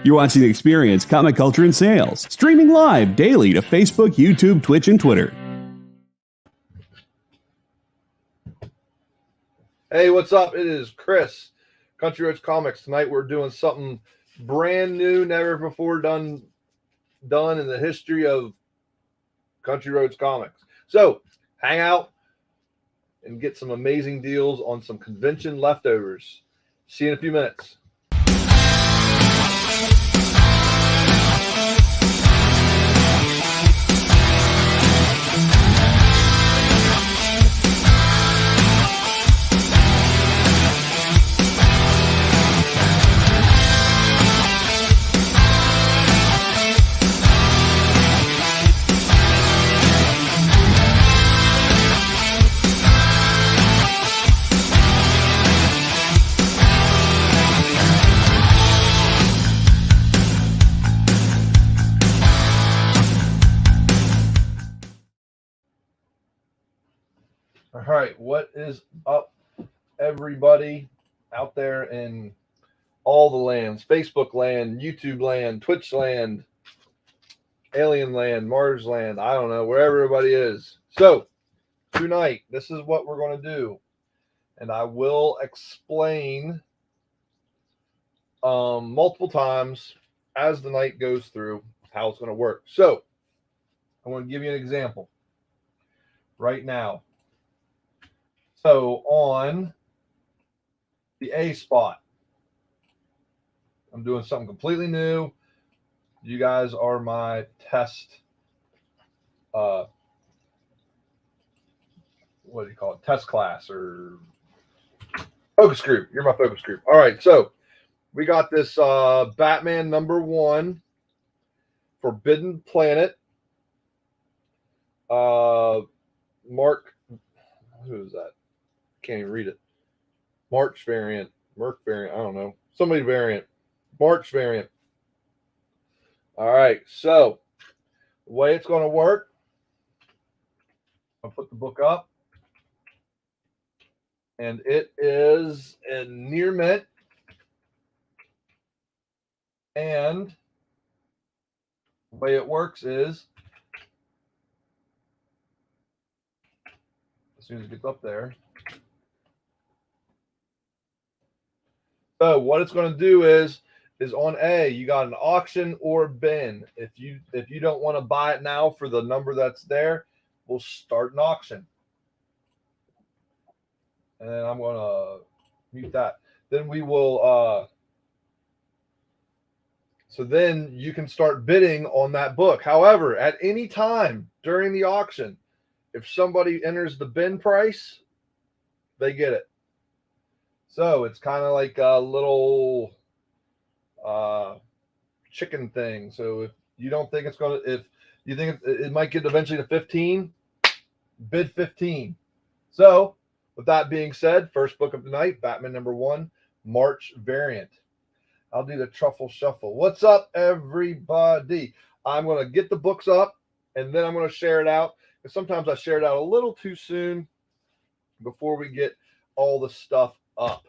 You're watching Experience Comic Culture and Sales, streaming live daily to Facebook, YouTube, Twitch, and Twitter. Hey, what's up? It is Chris, Country Roads Comics. Tonight we're doing something brand new, never before done in the history of Country Roads Comics. So hang out and get some amazing deals on some convention leftovers. See you in a few minutes. All right, what is up, everybody out there in all the lands, Facebook land, YouTube land, Twitch land, alien land, Mars land, I don't know, wherever everybody is. So tonight, this is what we're going to do, and I will explain multiple times as the night goes through how it's going to work. So I'm going to give you an example right now. So on the A spot, I'm doing something completely new. You guys are my test, what do you call it? Test class or focus group. You're my focus group. All right, so we got this Batman #1 Forbidden Planet. Mark, who is that? Can't even read it. Merc variant, I don't know. Somebody variant. March variant. All right, so the way it's going to work, I'll put the book up, and it is in near mint, and the way it works is, as soon as it gets up there, so what it's going to do is on A, you got an auction or bin. If you don't want to buy it now for the number that's there, we'll start an auction. And then I'm going to mute that. Then we will so then you can start bidding on that book. However, at any time during the auction, if somebody enters the bin price, they get it. So it's kind of like a little chicken thing. So if you don't think it's going to, if you think it might get eventually to 15, bid 15. So with that being said, first book of the night, Batman #1, March variant. I'll do the truffle shuffle. What's up, everybody? I'm going to get the books up, and then I'm going to share it out. Because sometimes I share it out a little too soon before we get all the stuff up.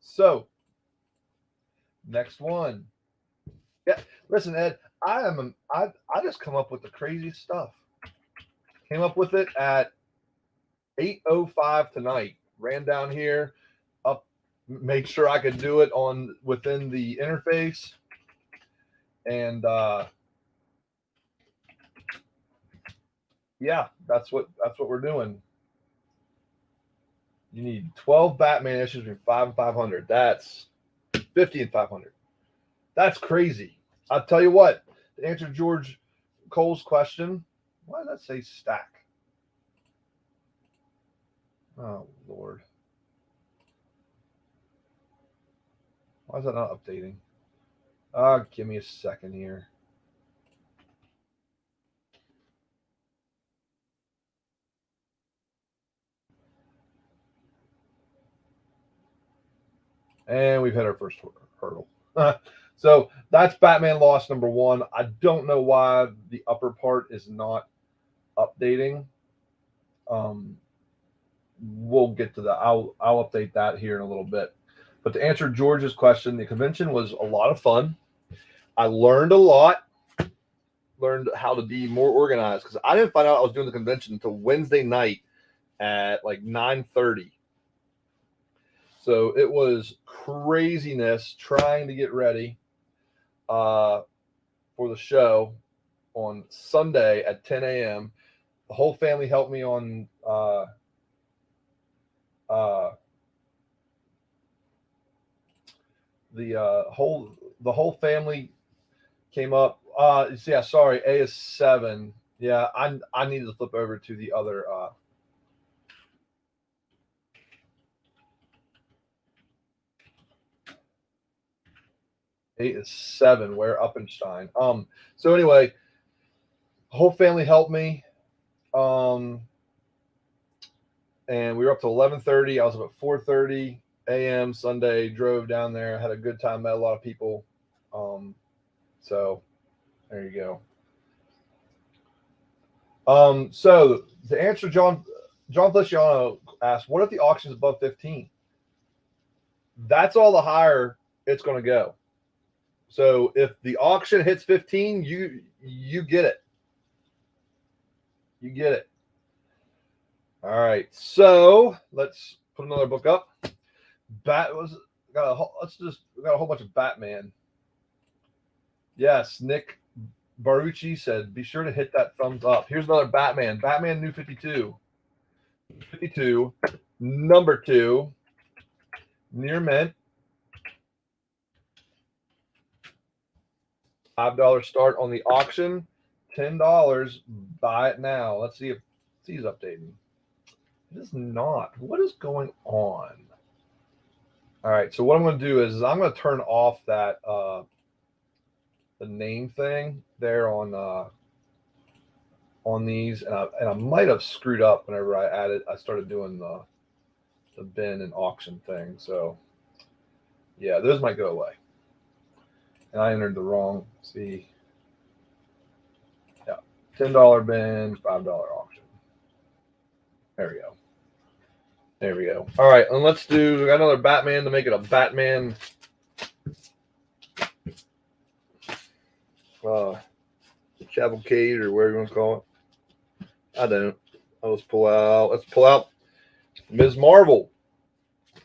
So, next one. Yeah, listen, Ed, I just come up with the craziest stuff. Came up with it at 8:05 tonight. Ran down here, up, made sure I could do it within the interface, and yeah, that's what we're doing. You need 12 Batman issues between 5 and 500. That's 50 and 500. That's crazy. I'll tell you what, to answer George Cole's question, why does that say stack? Oh, Lord. Why is that not updating? Give me a second here. And we've hit our first hurdle. So that's Batman Lost #1. I don't know why the upper part is not updating. We'll get to that. I'll update that here in a little bit. But to answer George's question, the convention was a lot of fun. I learned a lot. Learned how to be more organized because I didn't find out I was doing the convention until Wednesday night at like 9:30. So it was craziness trying to get ready for the show on Sunday at 10 a.m. The whole family helped me on the whole family came up. Yeah, sorry, A is 7. Yeah, I needed to flip over to the other. 8 is 7. Where Uppenstein. So anyway, the whole family helped me. And we were up to 11:30. I was up at 4:30 a.m. Sunday. Drove down there, had a good time, met a lot of people. So there you go. So to answer John Feliciano asked, what if the auction is above 15? That's all the higher it's going to go. So if the auction hits 15, you get it. You get it. All right. So let's put another book up. We got a whole bunch of Batman. Yes, Nick Barucci said, be sure to hit that thumbs up. Here's another Batman. Batman New 52. 52, number 2, near mint. $5 start on the auction. $10. Buy it now. Let's see if he's updating. It is not. What is going on? All right. So what I'm going to do is I'm going to turn off that the name thing there on these, and I might have screwed up whenever I started doing the bin and auction thing. So yeah, those might go away. And I entered the wrong. See, yeah, $10 bin, $5 auction. There we go. There we go. All right, and we got another Batman to make it a Batman cavalcade or whatever you want to call it. I don't. Let's pull out Ms. Marvel.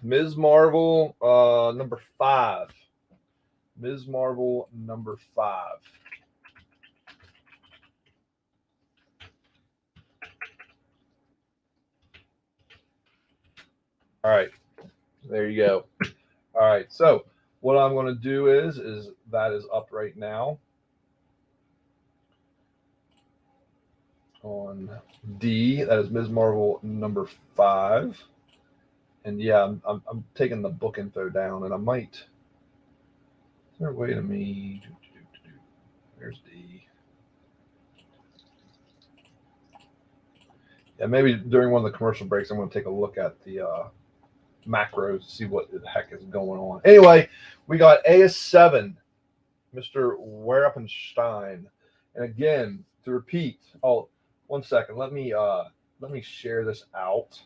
Ms. Marvel, number 5. Ms. Marvel, number 5. All right. There you go. All right. So what I'm going to do is that is up right now on D. That is Ms. Marvel number 5. And yeah, I'm taking the book info down, and I might. Is there a way to me? There's D. Yeah, maybe during one of the commercial breaks, I'm going to take a look at the macros to see what the heck is going on. Anyway, we got AS7, Mr. Werpenstein. And again, to repeat, one second. Let me share this out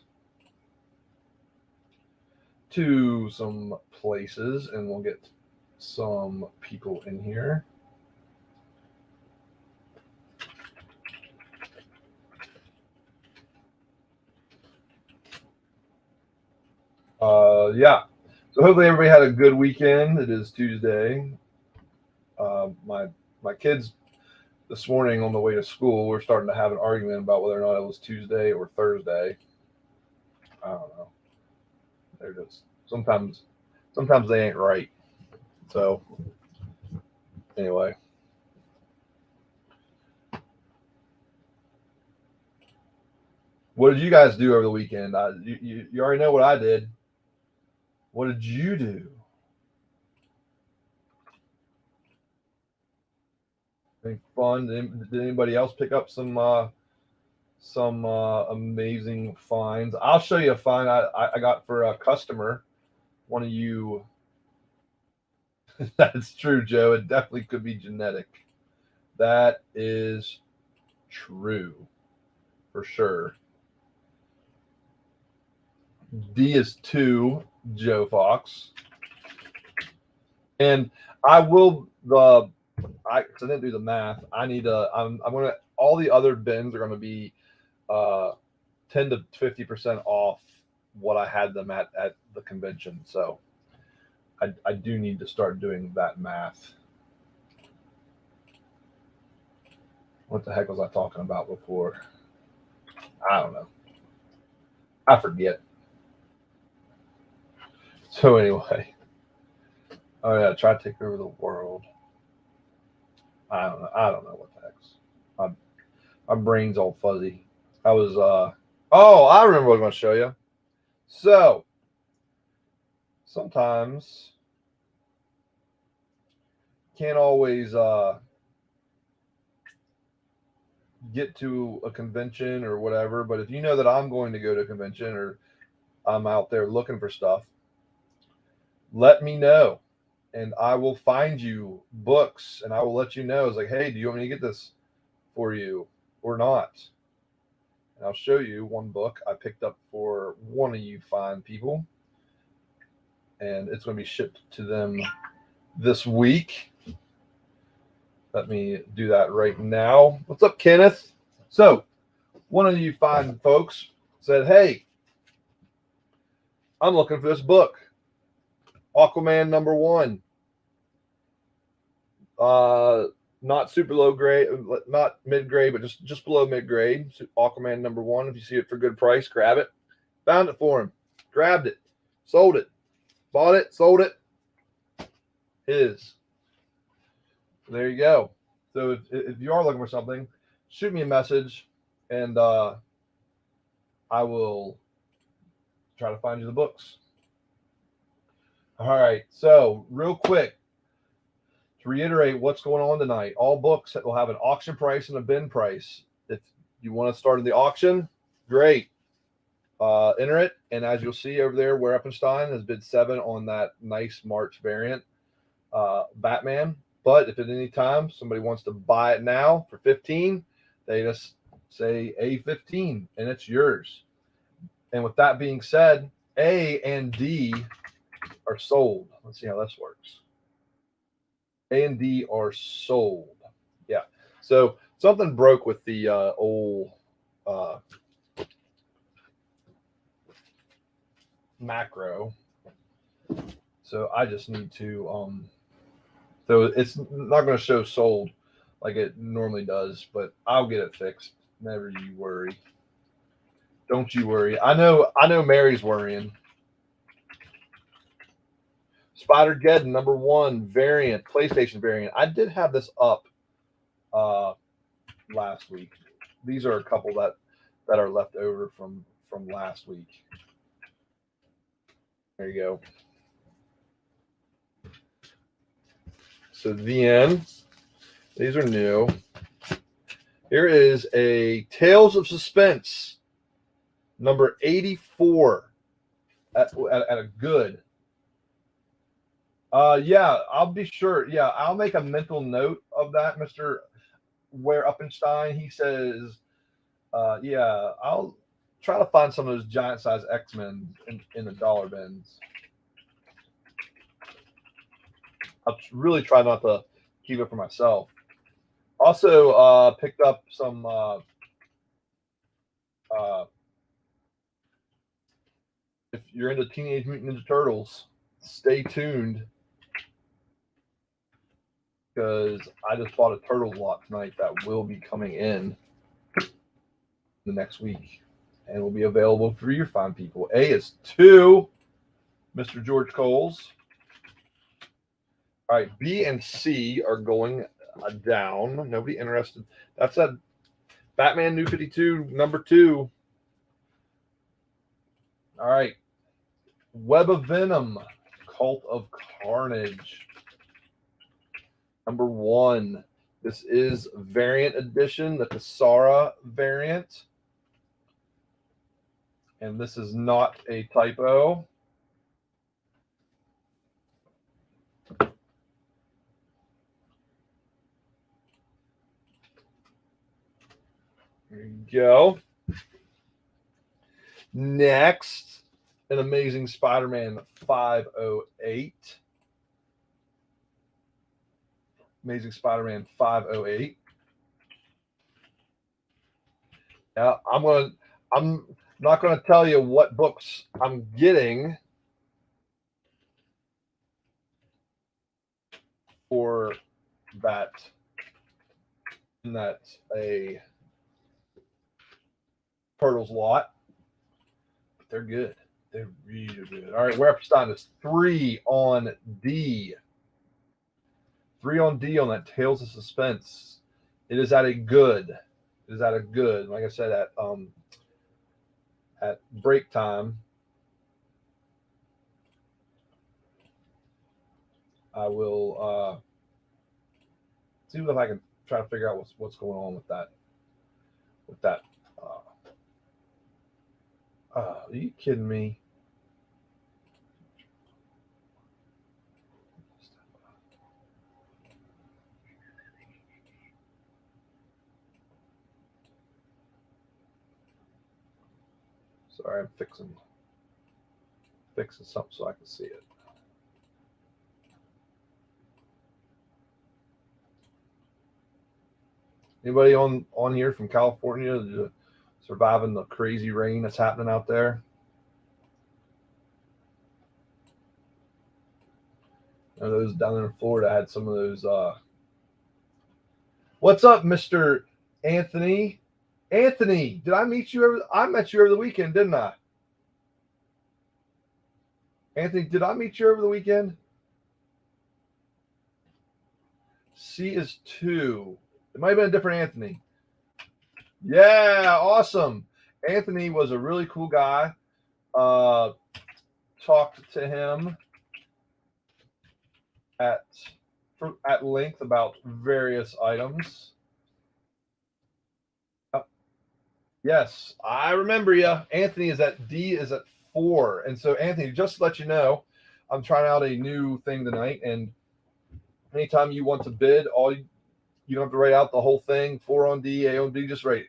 to some places, and we'll get some people in here. Yeah. So hopefully everybody had a good weekend. It is Tuesday. My kids this morning on the way to school, we're starting to have an argument about whether or not it was Tuesday or Thursday. I don't know. They're just sometimes they ain't right. So anyway. What did you guys do over the weekend? You already know what I did. What did you do? Anything fun? Did anybody else pick up some amazing finds? I'll show you a find I got for a customer. One of you. That's true, Joe. It definitely could be genetic. That is true, for sure. D is 2, Joe Fox. And I will because I didn't do the math. I need to. I'm gonna. All the other bins are gonna be 10 to 50% off what I had them at the convention. So I do need to start doing that math. What the heck was I talking about before? I don't know. I forget. So anyway, oh yeah, try to take over the world. I don't know. I don't know what the heck's. My brain's all fuzzy. I was oh, I remember what I was going to show you. So sometimes can't always get to a convention or whatever, but if you know that I'm going to go to a convention or I'm out there looking for stuff, let me know and I will find you books and I will let you know. It's like, hey, do you want me to get this for you or not? And I'll show you one book I picked up for one of you fine people, and it's going to be shipped to them this week. Let me do that right now. What's up, Kenneth? So, one of you fine folks said, hey, I'm looking for this book, Aquaman #1. Not super low grade, not mid grade, but just below mid grade. Aquaman #1. If you see it for good price, grab it. Found it for him. Grabbed it. Sold it. Bought it. Sold it. His. There you go. So if you are looking for something, shoot me a message, and I will try to find you the books. All right. So real quick, to reiterate what's going on tonight, all books will have an auction price and a bin price. If you want to start in the auction, great. Enter it, and as you'll see over there, where Eppenstein has bid 7 on that nice March variant Batman. But if at any time somebody wants to buy it now for 15, they just say A15 and it's yours. And with that being said, A and D are sold. Let's see how this works. A and D are sold. Yeah. So something broke with the old macro. So I just need to so it's not going to show sold like it normally does, but I'll get it fixed. Never you worry. Don't you worry. I know Mary's worrying. Spider-Geddon #1 variant, PlayStation variant. I did have this up last week. These are a couple that are left over from last week. There you go. So then, these are new. Here is a Tales of Suspense, number 84 at a good. Yeah, I'll be sure. Yeah, I'll make a mental note of that, Mr. Ware Uppenstein. He says, yeah, I'll try to find some of those giant size X-Men in the dollar bins. I'll really try not to keep it for myself. Also, picked up some if you're into Teenage Mutant Ninja Turtles, stay tuned because I just bought a Turtles lot tonight that will be coming in the next week and will be available for your fine people. A is 2, Mr. George Coles. All right, B and C are going down. Nobody interested. That's a Batman New 52 #2. All right, Web of Venom, Cult of Carnage, #1. This is variant edition, the Kasara variant. And this is not a typo. There you go. Next, an Amazing Spider-Man 508. Amazing Spider-Man 508. Yeah, I'm not gonna tell you what books I'm getting for that. And that's a Turtles lot. But they're good. They're really good. All right, we're up to is 3 on D. 3 on D on that Tales of Suspense. It is at a good. It is at a good. Like I said, at break time, I will see if I can try to figure out what's going on with that. With that. Are you kidding me? Sorry, I'm fixing something so I can see it. Anybody on here from California surviving the crazy rain that's happening out there? I know those down there in Florida had some of those. What's up, Mr. Anthony? Anthony, did I meet you? I met you over the weekend, didn't I? Anthony, did I meet you over the weekend? C is 2. It might have been a different Anthony. Yeah, awesome. Anthony was a really cool guy. Talked to him at length about various items. Yes, I remember you. Anthony is at D is at 4. And so, Anthony, just to let you know, I'm trying out a new thing tonight. And anytime you want to bid, you don't have to write out the whole thing. 4 on D, A on D, just write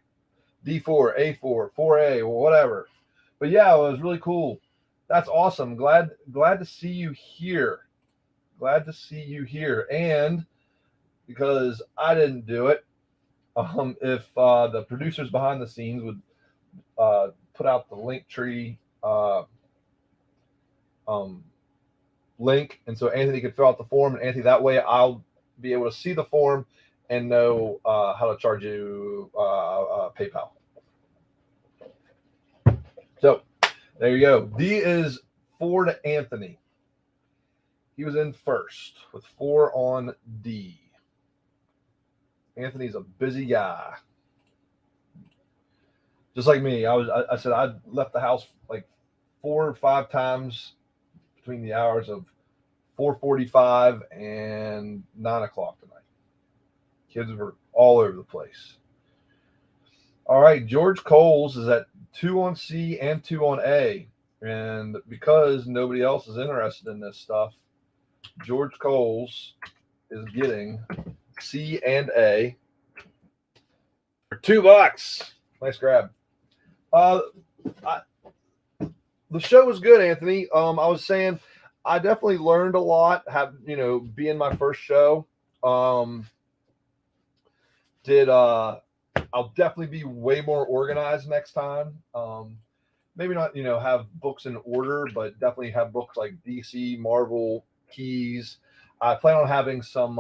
D4, A4, 4A, or whatever. But yeah, it was really cool. That's awesome. Glad to see you here. Glad to see you here. And because I didn't do it, if the producers behind the scenes would put out the link tree link, and so Anthony could fill out the form, and Anthony, that way I'll be able to see the form and know how to charge you PayPal. So there you go. D is 4 to Anthony. He was in first with 4 on D. Anthony's a busy guy. Just like me. I said I left the house like 4 or 5 times between the hours of 4:45 and 9 o'clock tonight. Kids were all over the place. All right, George Coles is at 2 on C and 2 on A. And because nobody else is interested in this stuff, George Coles is getting C and A for $2. Nice grab. The show was good, Anthony. I was saying I definitely learned a lot. Being my first show. I'll definitely be way more organized next time. Maybe not, have books in order, but definitely have books like DC, Marvel, Keys. I plan on having some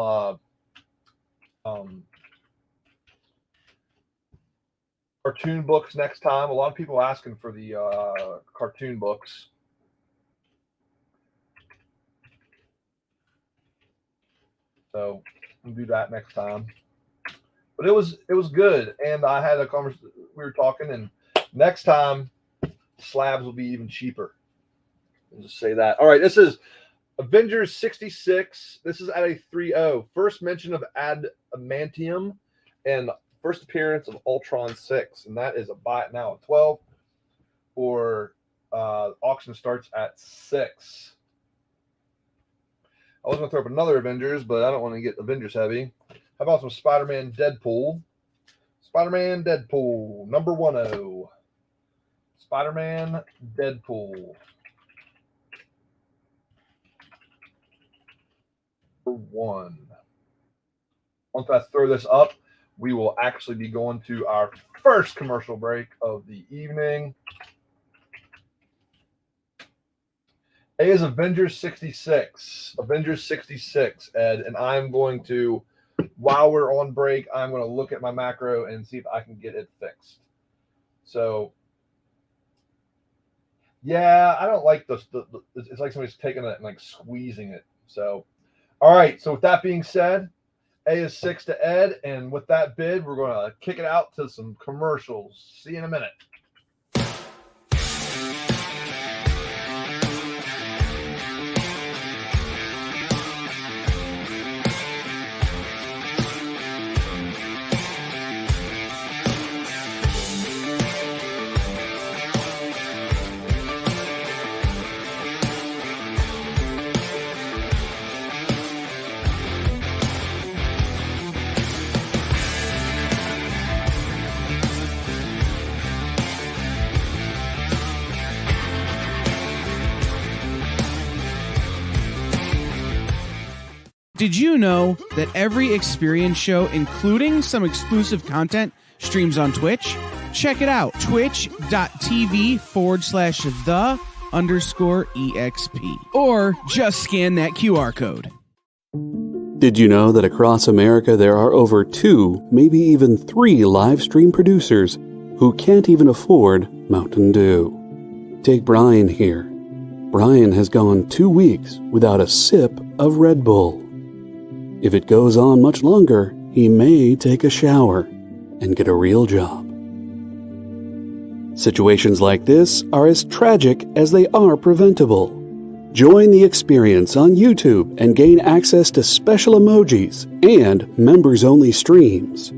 cartoon books next time. A lot of people asking for the cartoon books. So we'll do that next time. But it was good, and I had a conversation. We were talking, and next time slabs will be even cheaper. I'll just say that. All right, this is Avengers 66. This is at a 3-0. First mention of adamantium and first appearance of Ultron 6, and that is a buy it now at 12. Or auction starts at 6. I was going to throw up another Avengers, but I don't want to get Avengers heavy. How about some Spider-Man Deadpool? Spider-Man Deadpool, number 10. Spider-Man Deadpool. Number 1. once I throw this up, we will actually be going to our first commercial break of the evening. A is Avengers 66. Avengers 66, Ed. And I'm going to, while we're on break, I'm going to look at my macro and see if I can get it fixed. So, yeah, I don't like this. It's like somebody's taking it and like squeezing it. So, all right. So with that being said, A is 6 to Ed. And with that bid, we're going to kick it out to some commercials. See you in a minute. Did you know that every experience show, including some exclusive content, streams on Twitch? Check it out, twitch.tv/the_EXP. Or just scan that QR code. Did you know that across America there are over 2, maybe even 3 live stream producers who can't even afford Mountain Dew? Take Brian here. Brian has gone 2 weeks without a sip of Red Bull. If it goes on much longer, he may take a shower and get a real job. Situations like this are as tragic as they are preventable. Join the experience on YouTube and gain access to special emojis and members-only streams.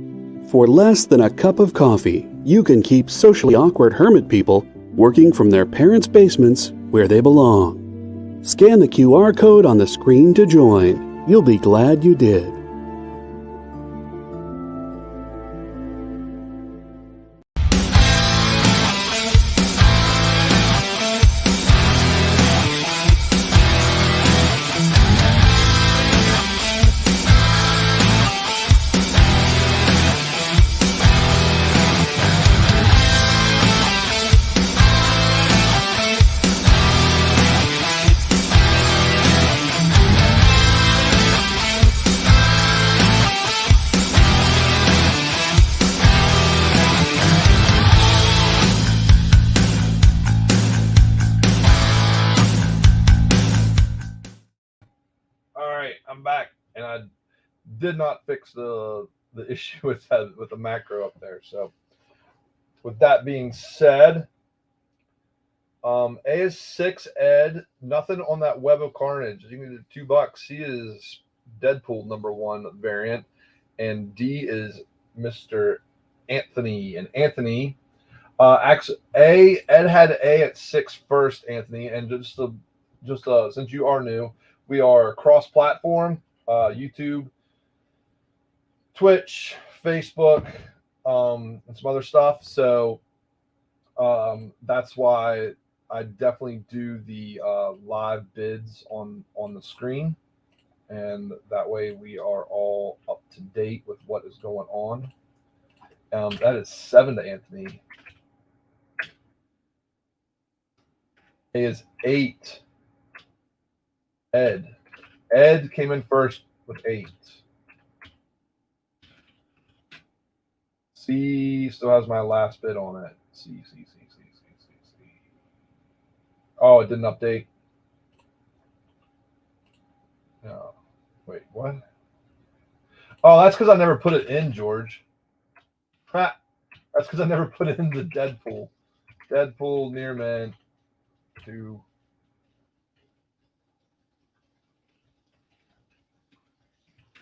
For less than a cup of coffee, you can keep socially awkward hermit people working from their parents' basements where they belong. Scan the QR code on the screen to join. You'll be glad you did. I'm back, and I did not fix the issue with the macro up there. So, with that being said, A is 6, Ed. Nothing on that Web of Carnage. You can do $2. C is Deadpool #1 variant, and D is Mr. Anthony. And Anthony, actually, Ed had A at 6 first, Anthony, and just since you are new. We are cross-platform, YouTube, Twitch, Facebook, and some other stuff. So that's why I definitely do the live bids on the screen. And that way we are all up to date with what is going on. That is 7 to Anthony. A is 8. Ed came in first with 8. C still has my last bid on it. C. Oh, it didn't update. No. Wait, what? Oh, that's because I never put it in, George. Ha! That's because I never put it in the Deadpool. Deadpool near mint to.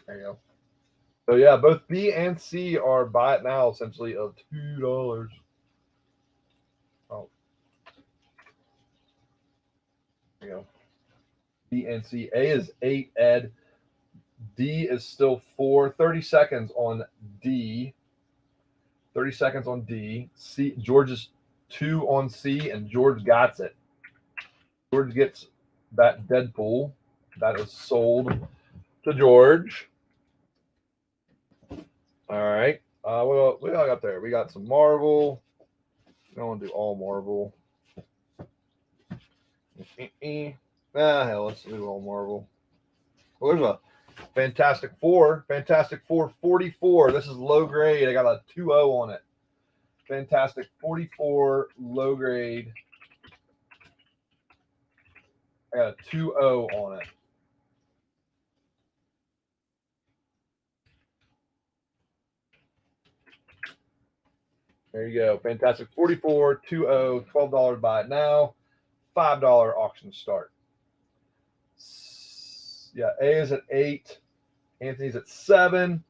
There you go. So yeah, both B and C are buy it now essentially of $2. Oh, there you go. B and C. A is 8, Ed. D is still 4. 30 seconds on D. 30 seconds on D. C. George is 2 on C, and George got it. George gets that Deadpool. That is sold to George. All right. What do I got there? We got some Marvel. I don't want to do all Marvel. Hell, let's do all Marvel. Well, there's a Fantastic Four. Fantastic Four 44. This is low grade. I got a 2.0 on it. Fantastic 44 low grade. I got a 2.0 on it. There you go. Fantastic 44, 2.0, $12 buy it now. $5 auction start. Yeah, A is at 8. Anthony's at 7.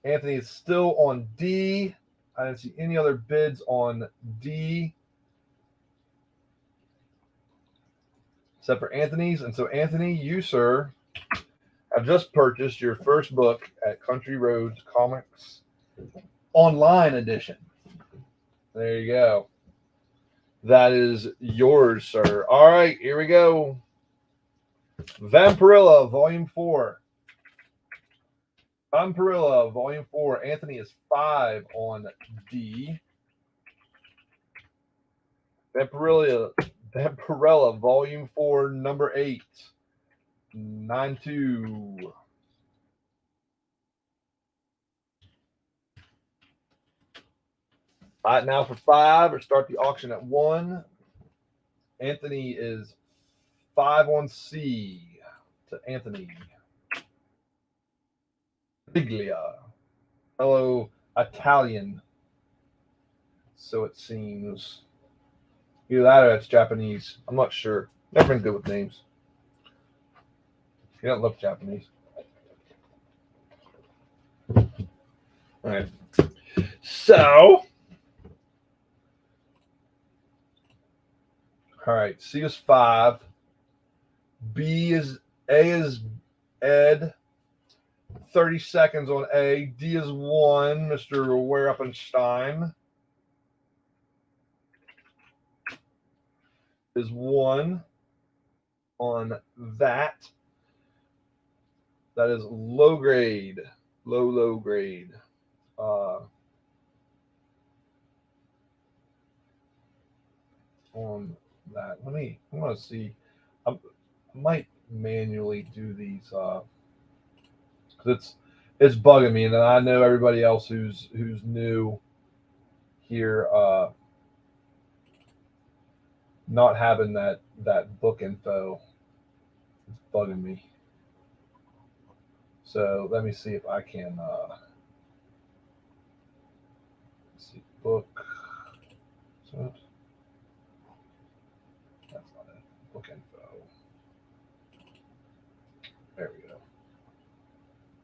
Anthony is still on D. I didn't see any other bids on D except for Anthony's. And so, Anthony, you, sir, have just purchased your first book at Country Roads Comics Online Edition. There you go. That is yours, sir. All right, here we go. Vampirilla, Volume 4. Vampirilla, Volume 4. Anthony is 5 on D. Vampirilla, Volume 4, number 8. 9.2. Buy it now for 5 or start the auction at 1. Anthony is 5 on C to Anthony. Biglia. Hello, Italian. So it seems. Either that or it's Japanese. I'm not sure. Never been good with names. You don't look Japanese. All right. So. All right. C is 5. B is A is Ed. 30 seconds on A. D is 1, Mr. Werappenstein. Is 1 on that. That is low grade. Low grade. On that. I want to see. I might manually do these because it's bugging me, and I know everybody else who's new here not having that book info. It's bugging me. So let me see if I can let's see book. So that's not it. Book info. There we go.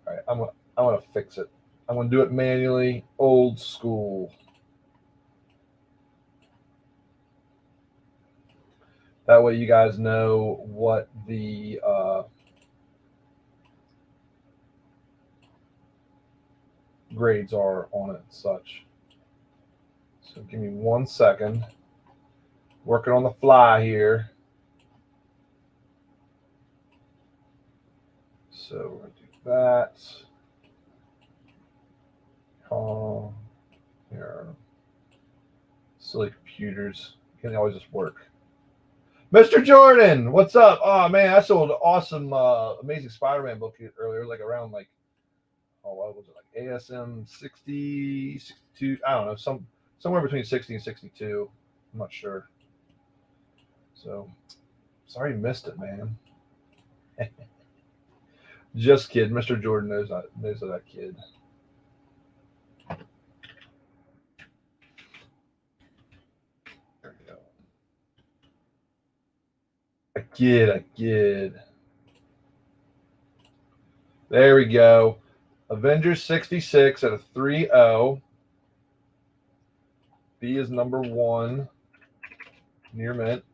All right, I'm gonna fix it. I'm gonna do it manually, old school. That way you guys know what the grades are on it and such. So give me 1 second. Working on the fly here. So we're going to do that. Here. Silly computers. Can always just work. Mr. Jordan, what's up? Oh man, I sold an awesome Amazing Spider-Man book earlier, like around like what was it, like ASM 60, 62, I don't know, somewhere between 60 and 62. I'm not sure. So sorry you missed it, man. Just kidding. Mr. Jordan knows that kid. There we go. I kid. There we go. Avengers 66 at a 3.0. B is number 1. Near mint.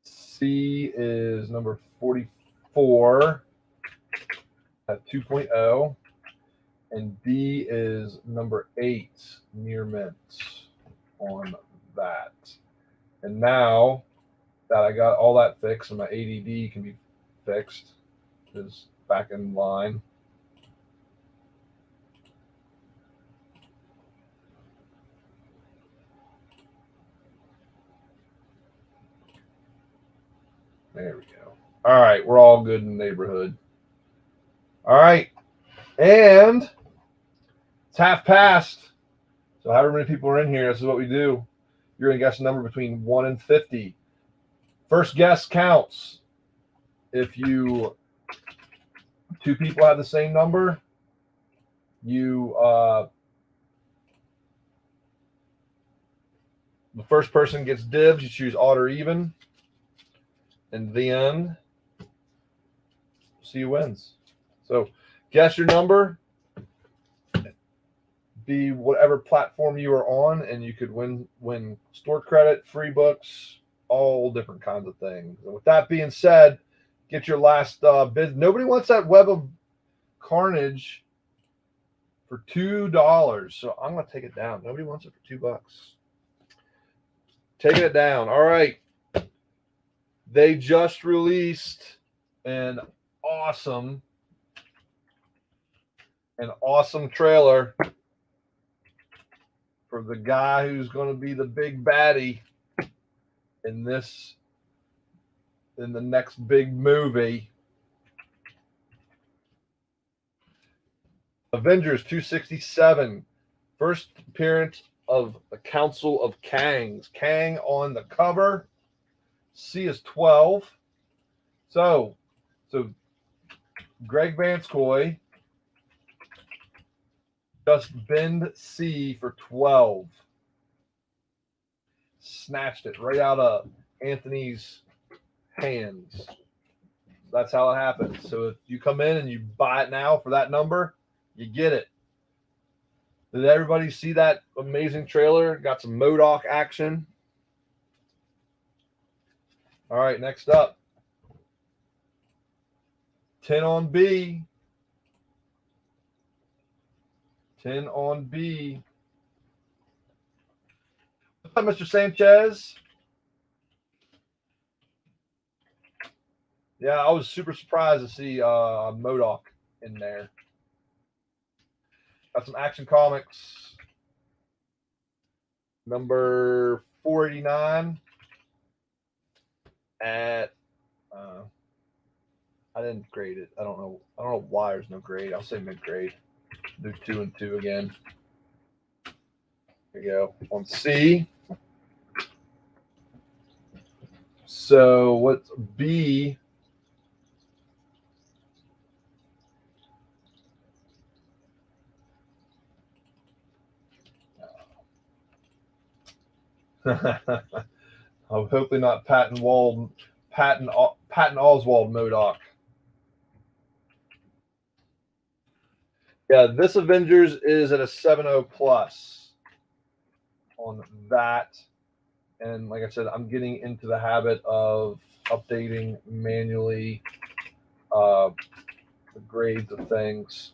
C is number 44 at 2.0. And D is number 8, near mint on that. And now that I got all that fixed and my ADD can be fixed, is back in line. There we go. All right, we're all good in the neighborhood. All right, and it's half past. So however many people are in here, this is what we do. You're going to guess a number between 1 and 50. First guess counts. If you two people have the same number, you the first person gets dibs. You choose odd or even, and then see who wins. So guess your number. Be whatever platform you are on, and you could win store credit, free books, all different kinds of things. And with that being said, get your last bid. Nobody wants that Web of Carnage for $2, so I'm gonna take it down. Nobody wants it for $2. Taking it down. All right. They just released an awesome trailer for the guy who's going to be the big baddie in the next big movie. Avengers 267, first appearance of the Council of Kangs. Kang on the cover. C is 12. So Greg Vanscoy just bend C for 12. Snatched it right out of Anthony's hands. That's how it happens. So if you come in and you buy it now for that number, you get it. Did everybody see that amazing trailer? Got some MODOK action. All right, next up. 10 on B. 10 on B. What's up, Mr. Sanchez? Yeah, I was super surprised to see MODOK in there. Got some Action Comics. Number 489 at I didn't grade it. I don't know why there's no grade. I'll say mid-grade. Do 2 and 2 again. There you go. On C. So what's B? I'm hopefully not Patton Oswald MODOK. Yeah, this Avengers is at a 7.0 plus on that. And like I said, I'm getting into the habit of updating manually the grades of things.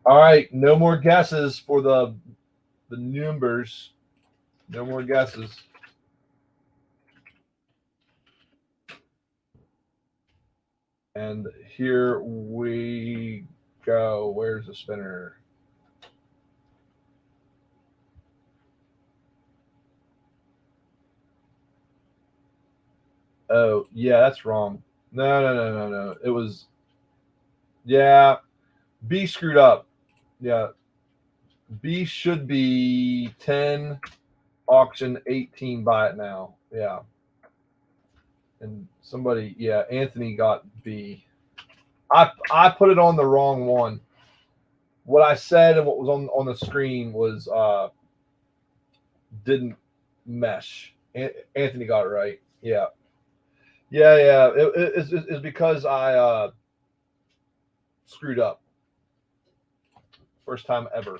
All right, no more guesses for the numbers. No more guesses. And here we go. Where's the spinner? Oh, yeah, that's wrong. No. It was, yeah, B screwed up. Yeah. B should be 10, auction 18, buy it now. Yeah. And somebody, yeah, Anthony got B. I put it on the wrong one. What I said and what was on the screen was didn't mesh. Anthony got it right. Yeah. It's because I screwed up. First time ever.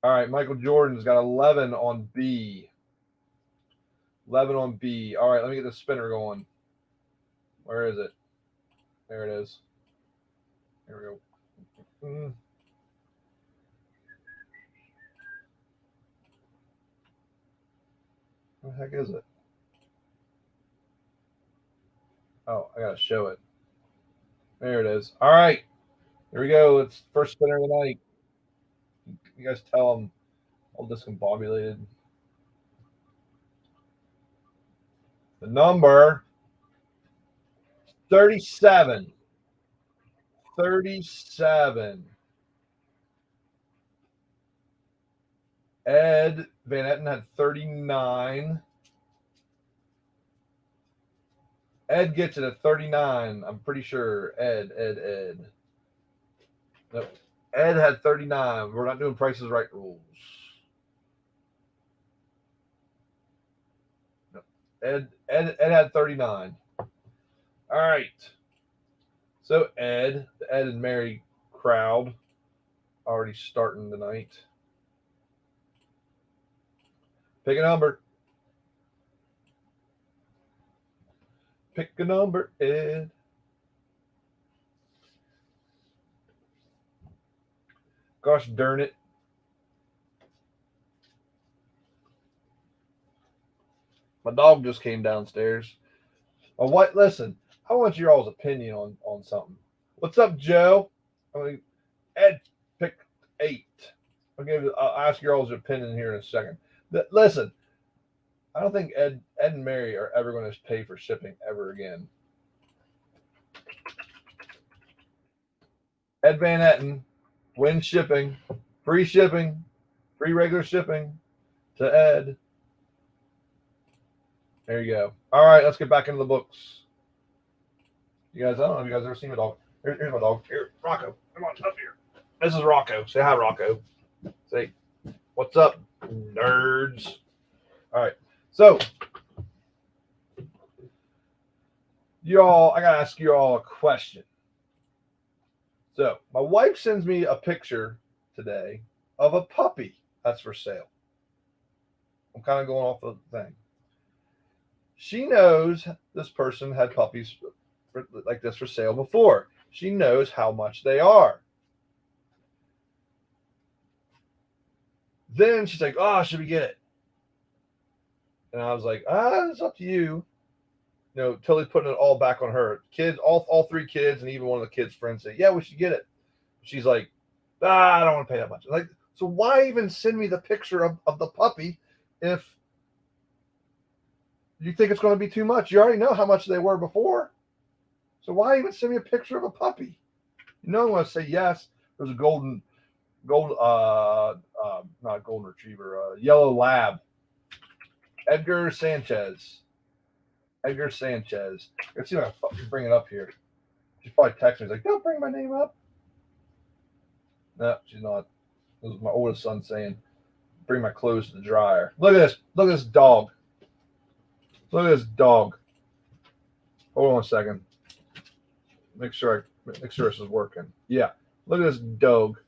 All right, Michael Jordan's got 11 on B. 11 on B. All right, let me get the spinner going. Where is it? There it is. There we go. What the heck is it? Oh, I gotta show it. There it is. All right, here we go. It's first spinner of the night. You guys tell them all discombobulated. The number 37. 37. Ed Van Etten had 39. Ed gets it at 39. I'm pretty sure. Ed. Nope. Ed had 39. We're not doing Prices Right rules. No. Ed had 39. All right. So Ed, the Ed and Mary crowd, already starting tonight. Pick a number. Pick a number, Ed. Gosh darn it. My dog just came downstairs. Listen, I want your all's opinion on something. What's up, Joe? Ed picked 8. I'll ask your all's opinion here in a second. Listen, I don't think Ed and Mary are ever going to pay for shipping ever again. Ed Van Etten wins shipping, free regular shipping to Ed. There you go. All right, let's get back into the books. You guys, I don't know if you guys ever seen my dog. Here's my dog. Here, Rocco. Come on, up here. This is Rocco. Say hi, Rocco. Say, what's up, nerds? All right. So, I got to ask you all a question. So, my wife sends me a picture today of a puppy that's for sale. I'm kind of going off the thing. She knows this person had puppies like this for sale before. She knows how much they are. Then she's like, "Oh, should we get it?" And I was like, "It's up to you." You know, totally putting it all back on her. Kids, all 3 kids, and even one of the kids' friends say, "Yeah, we should get it." She's like, "I don't want to pay that much." I'm like, so why even send me the picture of the puppy if you think it's going to be too much? You already know how much they were before. So why even send me a picture of a puppy? You know, I'm going to say yes. There's a not golden retriever, yellow lab. Edgar Sanchez. Let's see if I can bring it up here. She's probably texting me. She's like, "Don't bring my name up." No, she's not. This is my oldest son saying, "Bring my clothes to the dryer." Look at this. Look at this dog. Look at this dog. Hold on a second. Make sure this is working. Yeah. Look at this dog.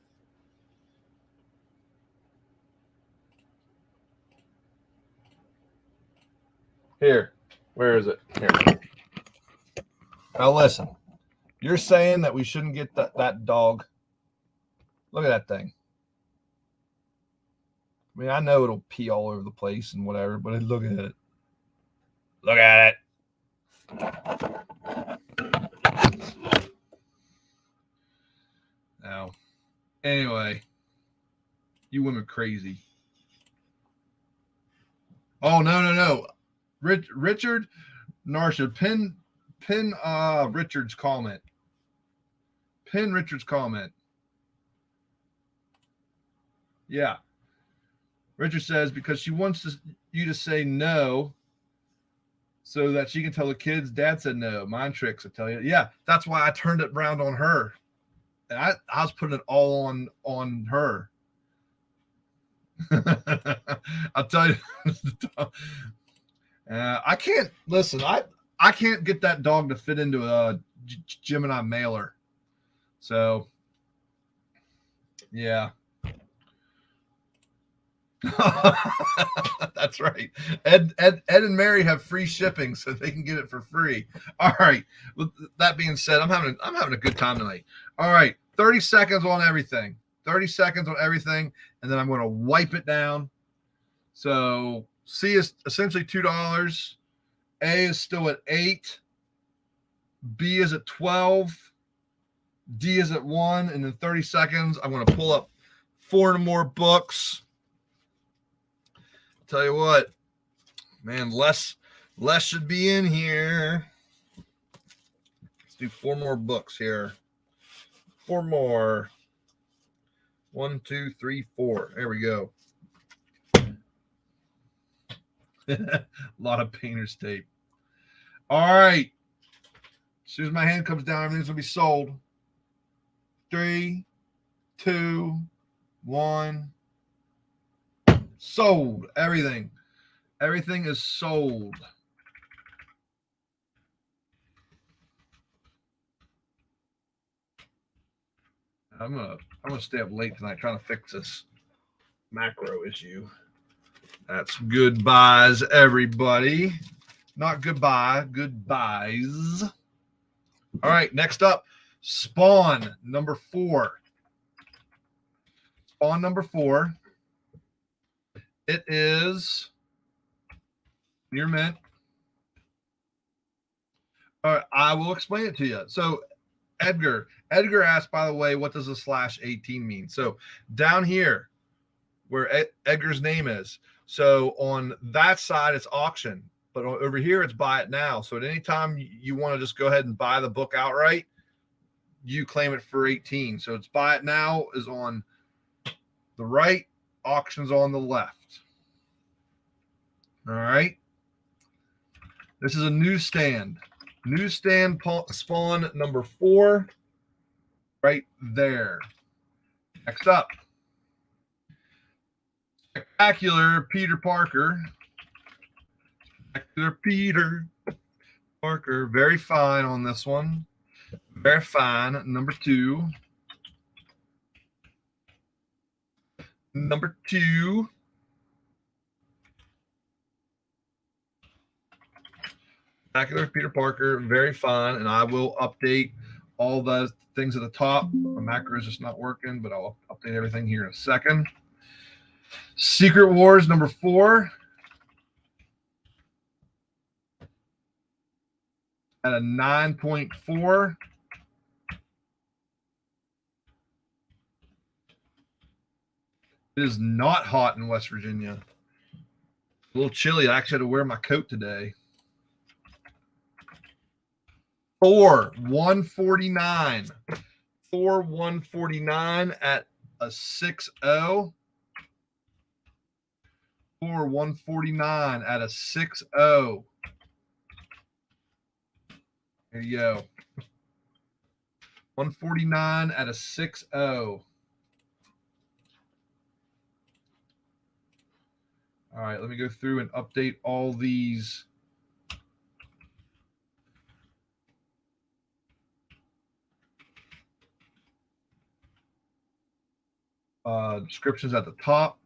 Here. Where is it? Here. Now listen. You're saying that we shouldn't get that dog. Look at that thing. I mean, I know it'll pee all over the place and whatever, but look at it. Look at it. Now, anyway, you women crazy. Oh, no. Richard Narsha, pin Richard's comment. Pin Richard's comment. Yeah. Richard says, because she wants you to say no so that she can tell the kids Dad said no. Mind tricks, I tell you. Yeah, that's why I turned it around on her. And I was putting it all on her. I'll tell you. I can't listen. I can't get that dog to fit into a Gemini mailer. So, yeah. That's right. Ed and Mary have free shipping, so they can get it for free. All right. With that being said, I'm having a good time tonight. All right. 30 seconds on everything. 30 seconds on everything, and then I'm going to wipe it down. So C is essentially $2. A is still at 8. B is at 12. D is at 1. And in 30 seconds, I'm going to pull up 4 more books. Tell you what, man, less Less should be in here. Let's do 4 more books here. 4 more. 1, 2, 3, 4. There we go. A lot of painter's tape. All right. As soon as my hand comes down, everything's going to be sold. 3, 2, 1. Sold. Everything. Everything is sold. I'm gonna stay up late tonight trying to fix this macro issue. That's goodbyes, everybody. Not goodbye, goodbyes. All right, next up, Spawn number 4. Spawn number 4. It is near mint. All right, I will explain it to you. So Edgar asked, by the way, what does a /18 mean? So down here where Edgar's name is, so on that side it's auction, but over here it's buy it now. So at any time you want to just go ahead and buy the book outright, you claim it for 18. So it's buy it now is on the right, auction's on the left. All right. This is a newsstand. Newsstand Spawn number 4. Right there. Next up. Spectacular Peter Parker. Spectacular Peter Parker. Very fine on this one. Very fine. Number 2. Number 2. Spectacular Peter Parker. Very fine. And I will update all the things at the top. My macro is just not working, but I'll update everything here in a second. Secret Wars number 4. At a 9.4. It is not hot in West Virginia. A little chilly. I actually had to wear my coat today. Thor 149. Thor 149 at a 6.0. Thor 149 at a 6.0. There you go. 149 at a 6.0. All right, let me go through and update all these. Descriptions at the top.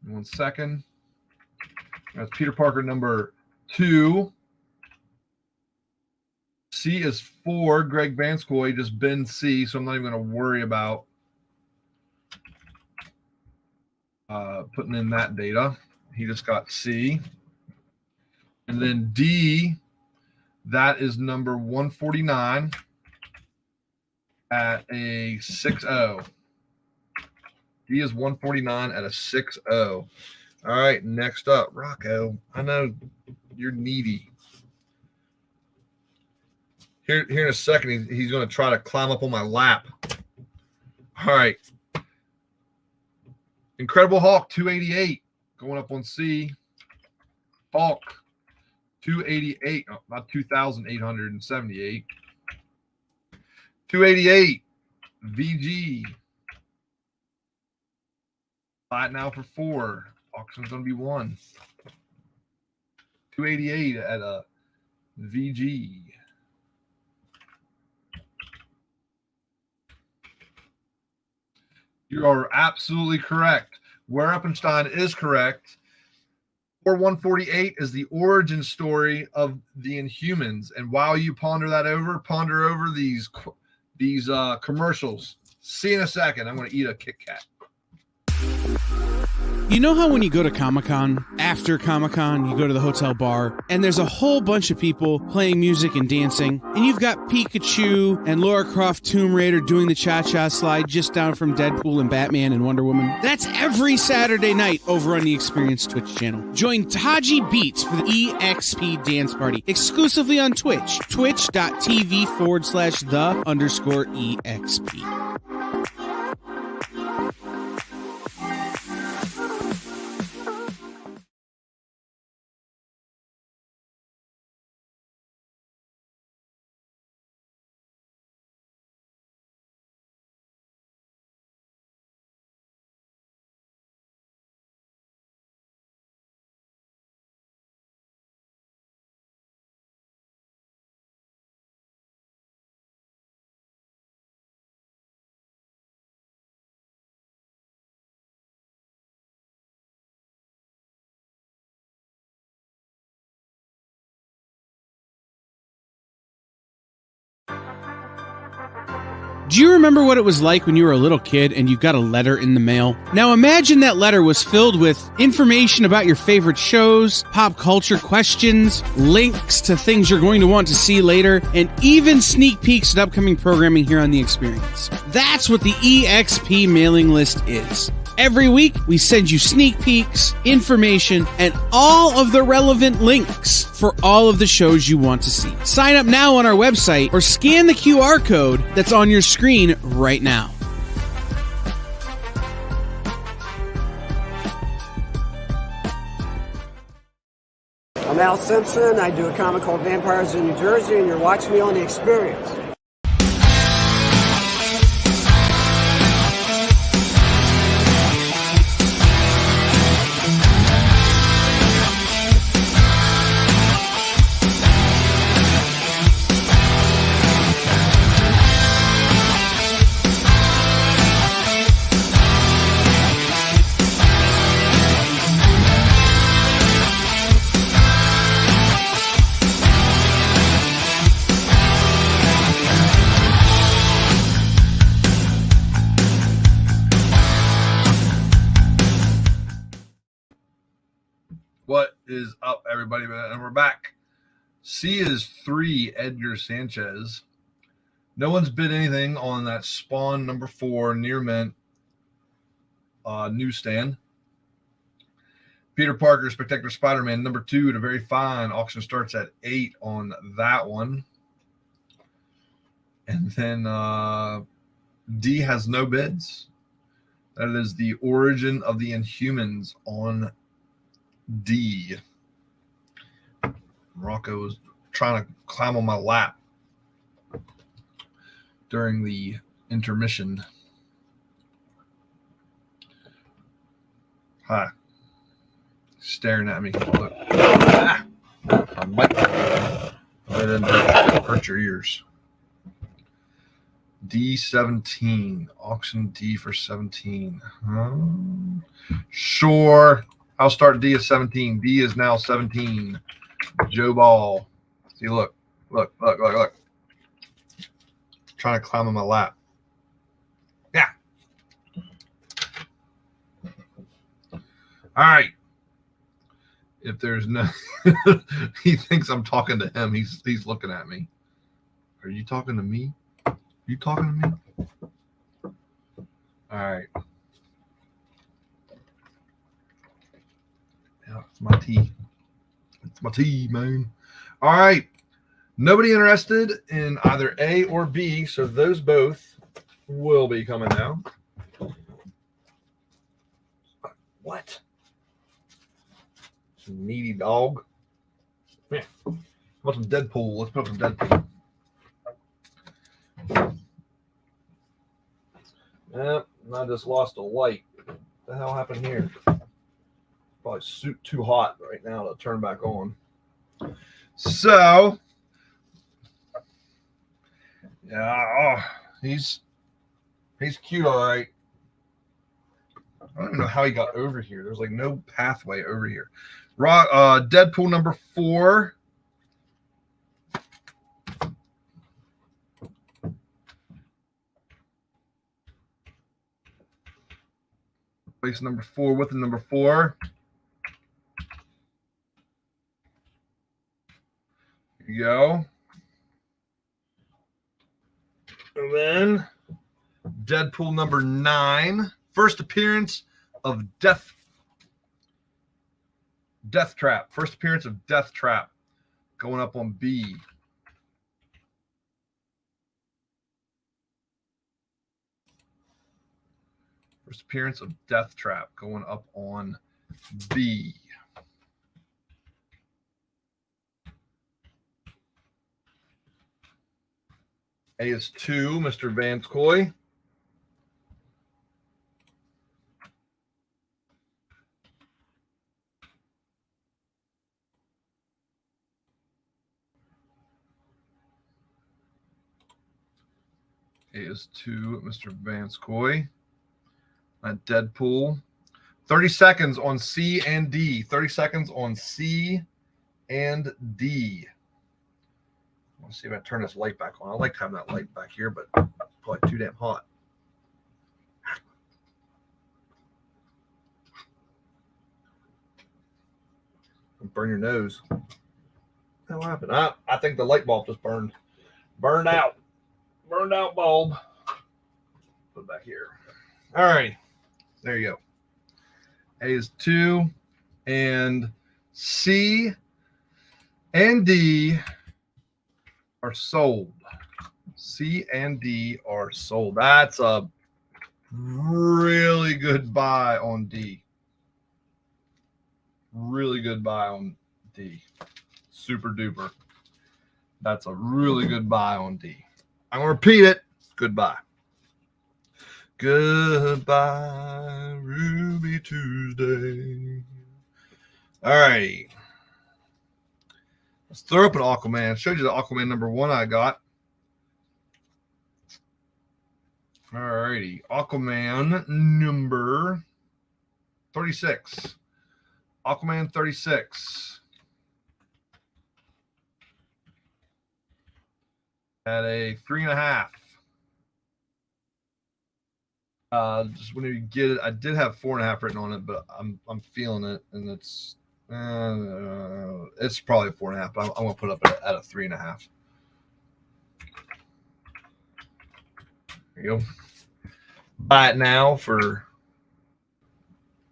In 1 second. That's Peter Parker number 2. C is 4. Greg Vanskoy just been C, so I'm not even going to worry about putting in that data. He just got C. And then D, that is number 149 at a 6.0. D is 149 at a 6.0. All right, next up, Rocco. I know you're needy. Here in a second, he's going to try to climb up on my lap. All right. Incredible Hulk, 288. Going up on C. Hulk, 288. Oh, not 2,878. 288. VG. Buy it now for 4. Auction's going to be 1. 288 at a VG. You are absolutely correct. Where Uppenstein is correct. Thor 148 is the origin story of the Inhumans. And while you ponder over these commercials. See you in a second. I'm going to eat a Kit Kat. You know how when you go to Comic-Con, after Comic-Con, you go to the hotel bar, and there's a whole bunch of people playing music and dancing, and you've got Pikachu and Lara Croft Tomb Raider doing the cha-cha slide just down from Deadpool and Batman and Wonder Woman? That's every Saturday night over on the Experience Twitch channel. Join Taji Beats for the EXP Dance Party, exclusively on Twitch, twitch.tv/the_EXP. Do you remember what it was like when you were a little kid and you got a letter in the mail? Now imagine that letter was filled with information about your favorite shows, pop culture questions, links to things you're going to want to see later, and even sneak peeks at upcoming programming here on The Experience. That's what the EXP mailing list is. Every week, we send you sneak peeks, information, and all of the relevant links for all of the shows you want to see. Sign up now on our website or scan the QR code that's on your screen right now. I'm Al Simpson. I do a comic called Vampires in New Jersey, and you're watching me on The Experience. What is up, everybody? And we're back. C is 3, Edgar Sanchez. No one's bid anything on that Spawn number 4 near mint newsstand. Peter Parker, Spectacular Spider-Man number 2 at a very fine. Auction starts at 8 on that one. And then D has no bids. That is the Origin of the Inhumans on D. Rocco was trying to climb on my lap during the intermission. Hi. Staring at me. Look. Ah! I might hurt your ears. D17. Auction D for 17. Sure. I'll start D at 17. D is now 17. Joe Ball. See, look. Trying to climb on my lap. Yeah. All right. If there's no, he thinks I'm talking to him. He's looking at me. Are you talking to me? Are you talking to me? All right. Yeah, it's my tea. It's my tea, man. All right. Nobody interested in either A or B, so those both will be coming now. What? Some needy dog. Yeah. How about some Deadpool? Let's put up some Deadpool. Yep, I just lost a light. What the hell happened here? Probably too hot right now to turn back on. So, yeah, he's cute, all right. I don't even know how he got over here. There's like no pathway over here. Deadpool number 4. Place number 4 with the number 4. Here you go. And then Deadpool number 9. First appearance of Death Trap. First appearance of Death Trap. Going up on B. First appearance of Death Trap. Going up on B. A is 2, Mr. Vance Coy. A is 2, Mr. Vance Coy. At Deadpool. 30 seconds on C and D. 30 seconds on C and D. Let's see if I turn this light back on. I like having that light back here, but it's probably too damn hot. Burn your nose. What happened? I think the light bulb just burned. Burned out. Burned out bulb. Put it back here. All right. There you go. A is 2. And C and D are sold. C and D are sold. That's a really good buy on D. Really good buy on D. Super duper. That's a really good buy on D. I'm going to repeat it. Goodbye. Goodbye, Ruby Tuesday. All right. Let's throw up an Aquaman. I showed you the Aquaman number 1 I got. All righty. Aquaman number 36. Aquaman 36. At a 3.5. Just when you get it, I did have 4.5 written on it, but I'm feeling it, and it's probably 4.5. But I'm gonna put it up at a 3.5. There you go. Buy it now for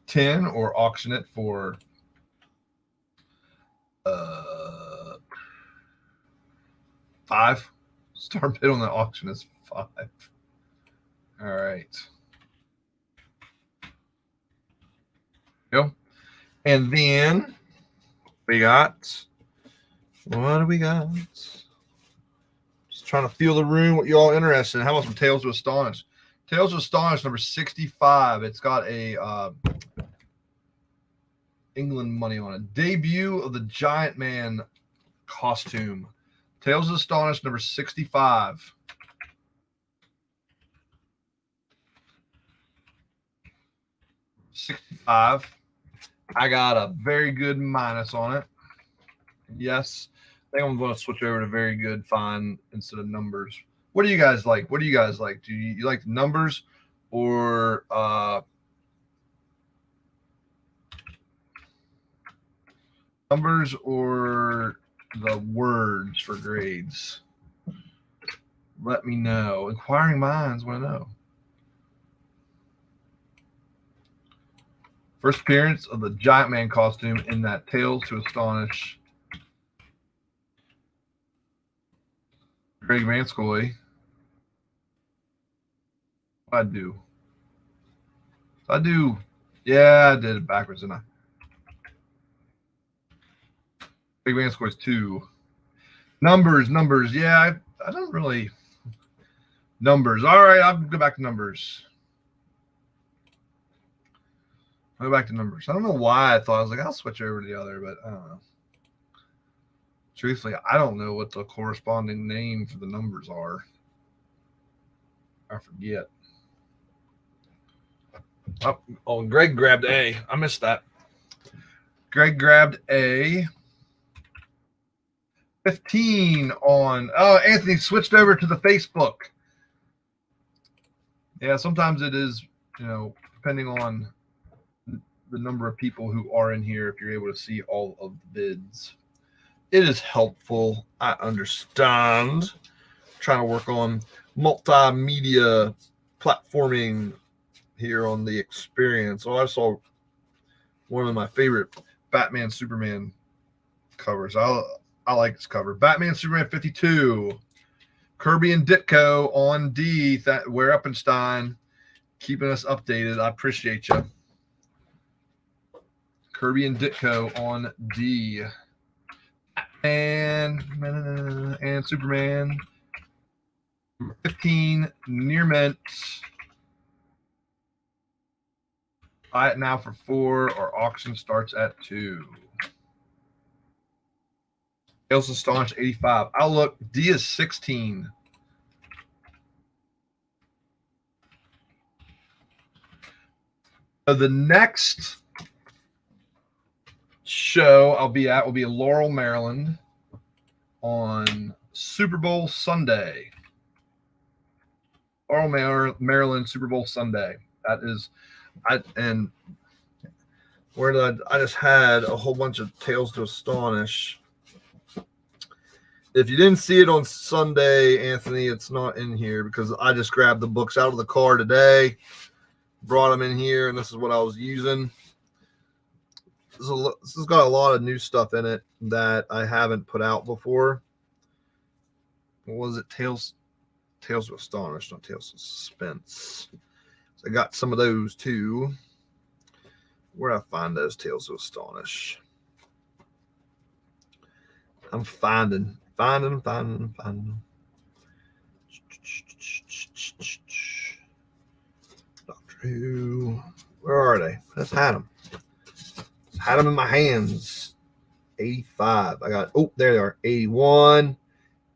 10, or auction it for 5. Start bid on the auction is 5. All right. Go. And then we got, what do we got? Just trying to feel the room, what you all interested in. How about some Tales to Astonish? Tales to Astonish number 65. It's got a England money on it. Debut of the Giant Man costume. Tales to Astonish number 65. I got a very good minus on it. Yes. I think I'm going to switch over to very good fine instead of numbers. What do you guys like? What do you guys like? Do you like the numbers or the words for grades? Let me know. Inquiring minds want to know. First appearance of the Giant Man costume in that Tales to Astonish. Greg Vanscoy. I do. Yeah, I did it backwards, didn't I? Big Man scores 2. Numbers. Yeah, I don't really. Numbers. All right, I'll go back to numbers. I'll go back to numbers. I don't know why I thought, I was like, I'll switch over to the other, but I don't know. Truthfully, I don't know what the corresponding name for the numbers are. I forget. Oh, Greg grabbed A. I missed that. Greg grabbed A. 15 on. Oh, Anthony switched over to the Facebook. Yeah, sometimes it is, depending on the number of people who are in here if you're able to see all of the vids. It is helpful. I understand. Trying to work on multimedia platforming here on the experience. Oh, I saw one of my favorite Batman Superman covers. I like this cover. Batman Superman 52. Kirby and Ditko on D. Ware Uppenstein keeping us updated. I appreciate you. Kirby and Ditko on D. And Superman 15 near mint. Buy it now for $4. Our auction starts at $2. Tales Astonish 85. Outlook D is 16. So the next show I'll be at will be in Laurel, Maryland on Super Bowl Sunday. Laurel, Maryland, Super Bowl Sunday. That is, I just had a whole bunch of Tales to Astonish. If you didn't see it on Sunday, Anthony, it's not in here because I just grabbed the books out of the car today, brought them in here, and this is what I was using. This has got a lot of new stuff in it that I haven't put out before. What was it? Tales to Astonish, not Tales to Suspense. So I got some of those too. Where do I find those Tales to Astonish? I'm finding. Doctor Who. Where are they? Let's had them. Had them in my hands. 85. I got, oh, there they are. 81.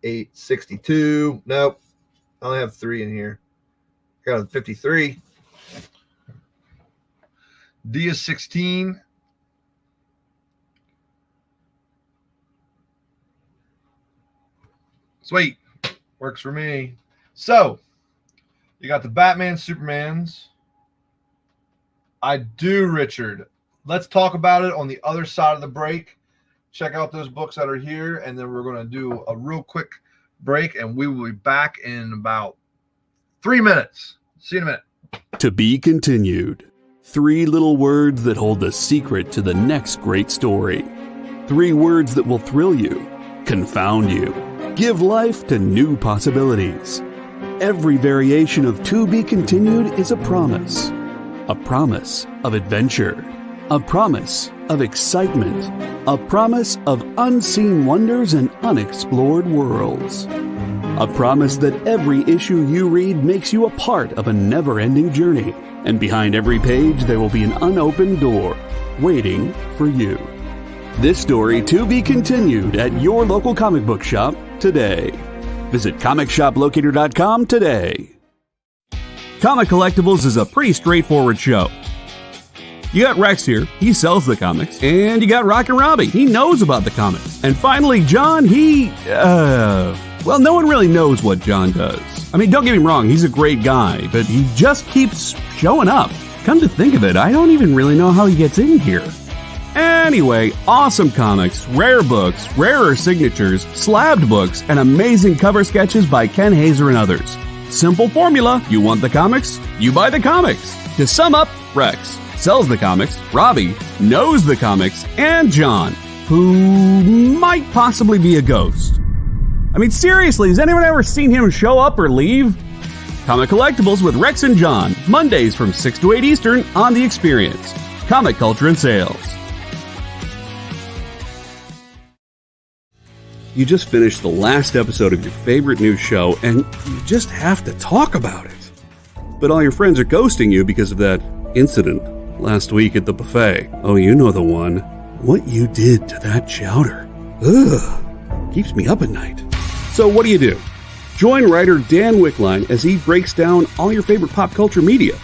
862. Nope. I only have 3 in here. I got a 53. D is 16. Sweet. Works for me. So, you got the Batman, Supermans. I do, Richard. Let's talk about it on the other side of the break. Check out those books that are here, and then we're going to do a real quick break, and we will be back in about 3 minutes. See you in a minute. To be continued. 3 little words that hold the secret to the next great story. 3 words that will thrill you, confound you, give life to new possibilities. Every variation of To Be Continued is a promise of adventure, a promise of excitement, a promise of unseen wonders and unexplored worlds. A promise that every issue you read makes you a part of a never-ending journey, and behind every page there will be an unopened door waiting for you. This story to be continued at your local comic book shop today. Visit comicshoplocator.com today. Comic Collectibles is a pretty straightforward show. You got Rex here, he sells the comics, and you got Rocket Robbie, he knows about the comics. And finally, John, well, no one really knows what John does. I mean, don't get me wrong, he's a great guy, but he just keeps showing up. Come to think of it, I don't even really know how he gets in here. Anyway, awesome comics, rare books, rarer signatures, slabbed books, and amazing cover sketches by Ken Hazer and others. Simple formula, you want the comics, you buy the comics. To sum up, Rex sells the comics, Robbie knows the comics, and John, who might possibly be a ghost. I mean, seriously, has anyone ever seen him show up or leave? Comic Collectibles with Rex and John, Mondays from 6 to 8 Eastern on The Experience. Comic Culture and Sales. You just finished the last episode of your favorite new show, and you just have to talk about it. But all your friends are ghosting you because of that incident last week at the buffet. Oh, you know the one. What you did to that chowder. Ugh. Keeps me up at night. So what do? Join writer Dan Wickline as he breaks down all your favorite pop culture media.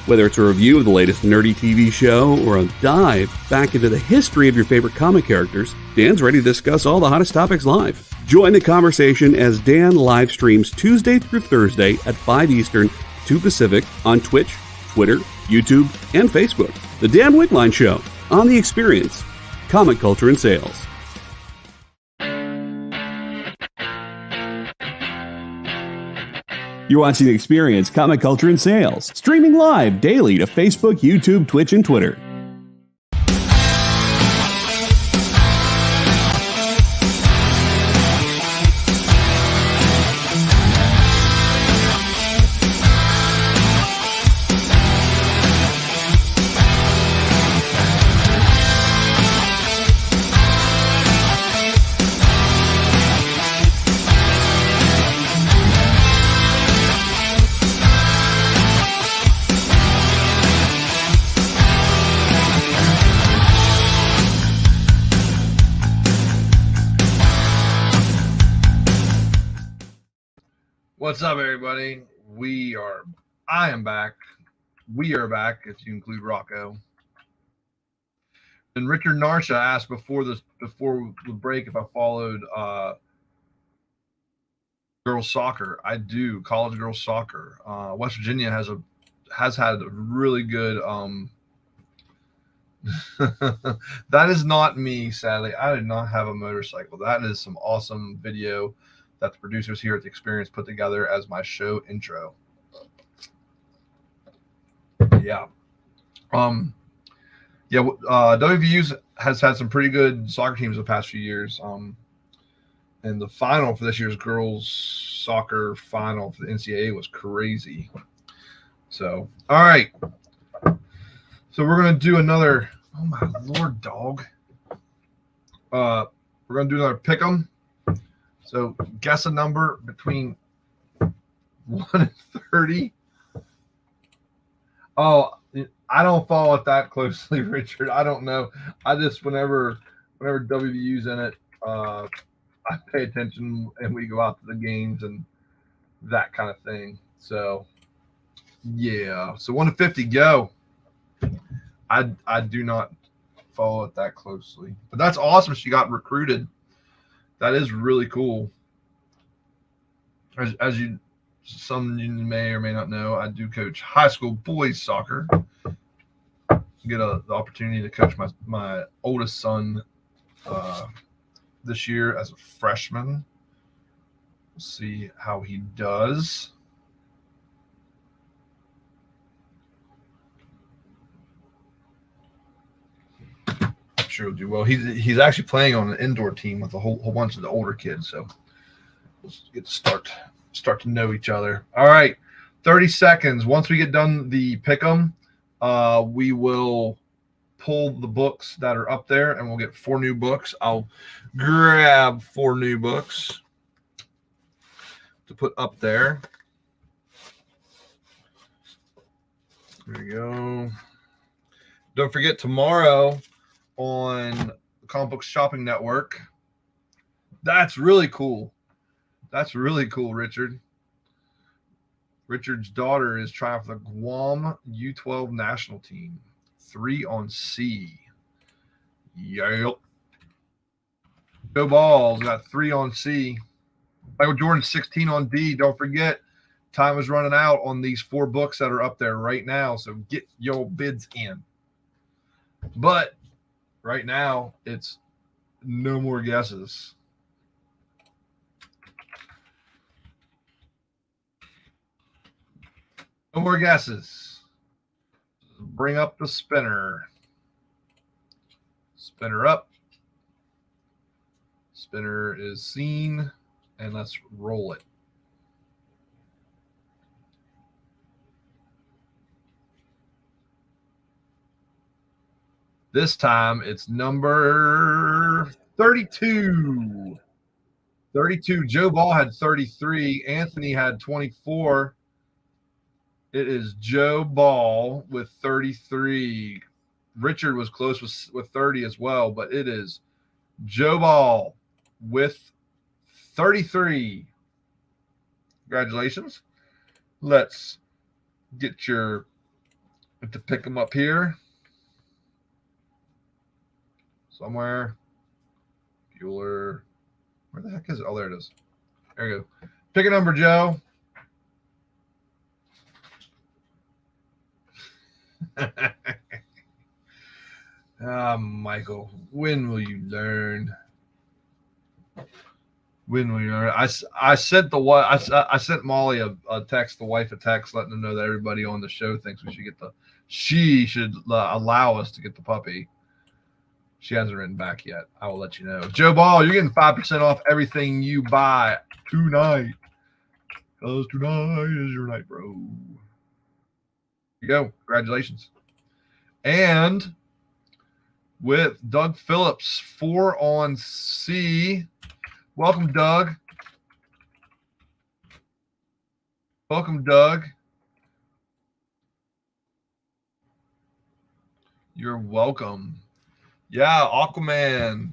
Whether it's a review of the latest nerdy TV show or a dive back into the history of your favorite comic characters, Dan's ready to discuss all the hottest topics live. Join the conversation as Dan live streams Tuesday through Thursday at 5 Eastern, 2 Pacific on Twitch, Twitter, YouTube, and Facebook. The Dan Wickline Show on The Experience, Comic Culture and Sales. You're watching The Experience, Comic Culture and Sales, streaming live daily to Facebook, YouTube, Twitch, and Twitter. What's up, everybody? I am back. We are back, if you include Rocco. And Richard Narsha asked before the break if I followed girls soccer. I do, college girls soccer. West Virginia has had a really good. That is not me, sadly. I did not have a motorcycle. That is some awesome video that the producers here at The Experience put together as my show intro. Yeah. WVU's has had some pretty good soccer teams the past few years. And the final for this year's girls soccer final for the NCAA was crazy. So, all right. So we're going to do another, oh my Lord, dog. We're going to do another pick'em. So guess a number between 1 and 30. Oh, I don't follow it that closely, Richard. I don't know. I just whenever WVU's in it, I pay attention and we go out to the games and that kind of thing. So yeah. So 1 to 50, go. I do not follow it that closely. But that's awesome. She got recruited. That is really cool. As some you may or may not know, I do coach high school boys soccer. Get the opportunity to coach my oldest son this year as a freshman. We'll see how he does. Sure will do well. He's actually playing on an indoor team with a whole bunch of the older kids, so we'll get to start to know each other. All right, 30 seconds. Once we get done the pick'em, we will pull the books that are up there, and we'll get 4 new books. I'll grab 4 new books to put up there. There we go. Don't forget tomorrow on the Comic Book Shopping Network. That's really cool. That's really cool, Richard. Richard's daughter is trying for the Guam U12 national team. 3 on C. Yep. Joe Ball's got 3 on C. Michael Jordan 16 on D. Don't forget, time is running out on these 4 books that are up there right now. So get your bids in. But right now, it's no more guesses. No more guesses. Bring up the spinner. Spinner up. Spinner is seen. And let's roll it. This time it's number 32. 32. Joe Ball had 33. Anthony had 24. It is Joe Ball with 33. Richard was close with 30 as well, but it is Joe Ball with 33. Congratulations. Let's get to pick them up here. Somewhere. Bueller. Where the heck is it? Oh, there it is. There you go. Pick a number, Joe. Michael, when will you learn? When will you learn? I sent I sent Molly a text, the wife a text, letting them know that everybody on the show thinks we should get the. She should allow us to get the puppy. She hasn't written back yet. I will let you know. Joe Ball, you're getting 5% off everything you buy tonight. Because tonight is your night, bro. Here you go. Congratulations. And with Doug Phillips, 4 on C. Welcome, Doug. Welcome, Doug. You're welcome. Yeah, Aquaman.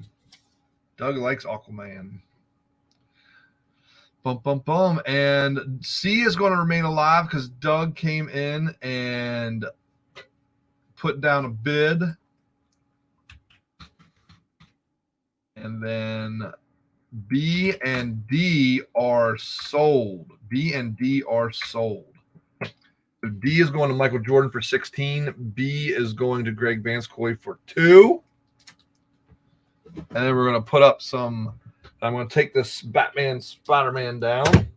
Doug likes Aquaman. Bum, bum, bum. And C is going to remain alive because Doug came in and put down a bid. And then B and D are sold. B and D are sold. So D is going to Michael Jordan for 16. B is going to Greg Vanscoy for 2. And then we're going to put up some. I'm going to take this Batman Spider-Man down.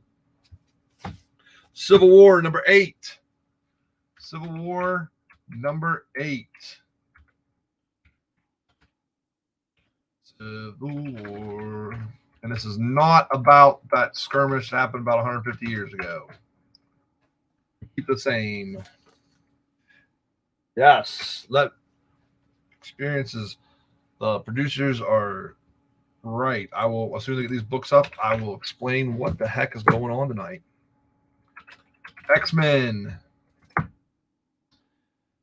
Civil War number 8. Civil War number 8. Civil War. And this is not about that skirmish that happened about 150 years ago. Keep the same. Yes. Let experiences. The producers are right. I will, as soon as I get these books up, I will explain what the heck is going on tonight. X-Men.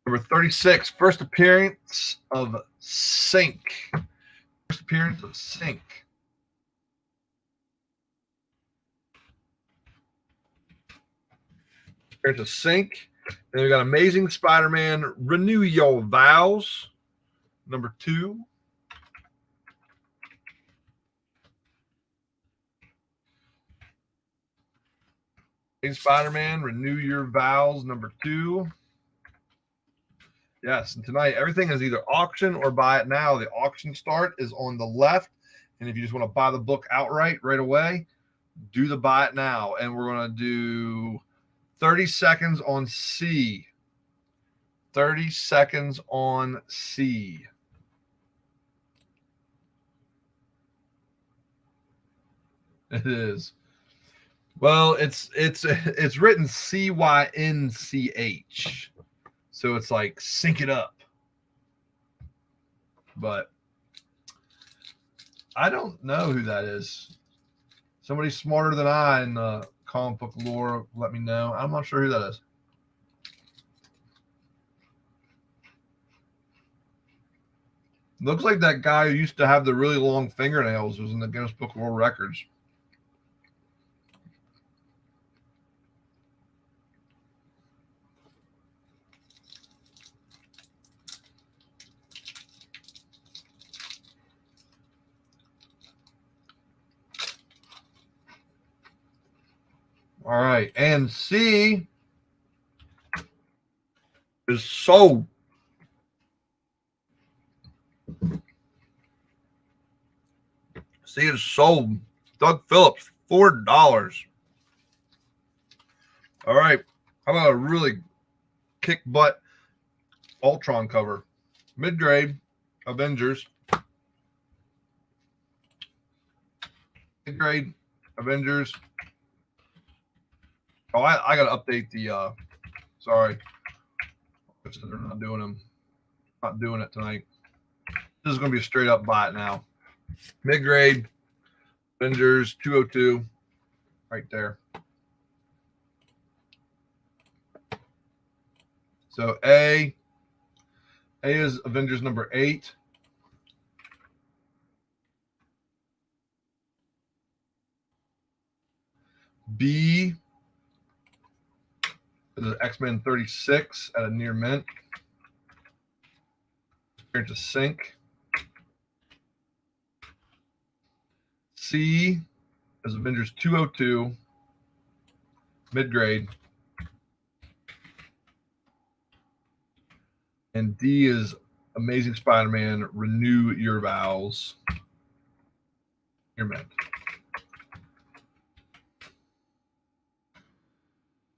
Number 36. First appearance of Sync. First appearance of Sync. Appearance of Sync. And we got Amazing Spider-Man, Renew Your Vows. Number 2. Spider-Man, Renew Your Vows, number 2. Yes, and tonight everything is either auction or buy it now. The auction start is on the left, and if you just want to buy the book outright right away, do the buy it now. And we're going to do 30 seconds on C. 30 seconds on C. It is. Well, it's written CYNCH. So it's like sync it up. But I don't know who that is. Somebody smarter than I in comic book lore, let me know. I'm not sure who that is. Looks like that guy who used to have the really long fingernails was in the Guinness Book of World Records. All right, and C is sold. C is sold. Doug Phillips, $4. All right, how about a really kick butt Ultron cover? Mid-grade Avengers. Mid-grade Avengers. Oh, I got to update the, sorry. They're not doing them. Not doing it tonight. This is going to be a straight up buy it now. Mid-grade Avengers 202. Right there. So A is Avengers number 8. B is X-Men 36 at a near mint. Here's a sync. C is Avengers 202, mid-grade. And D is Amazing Spider-Man, renew your vows. Your man.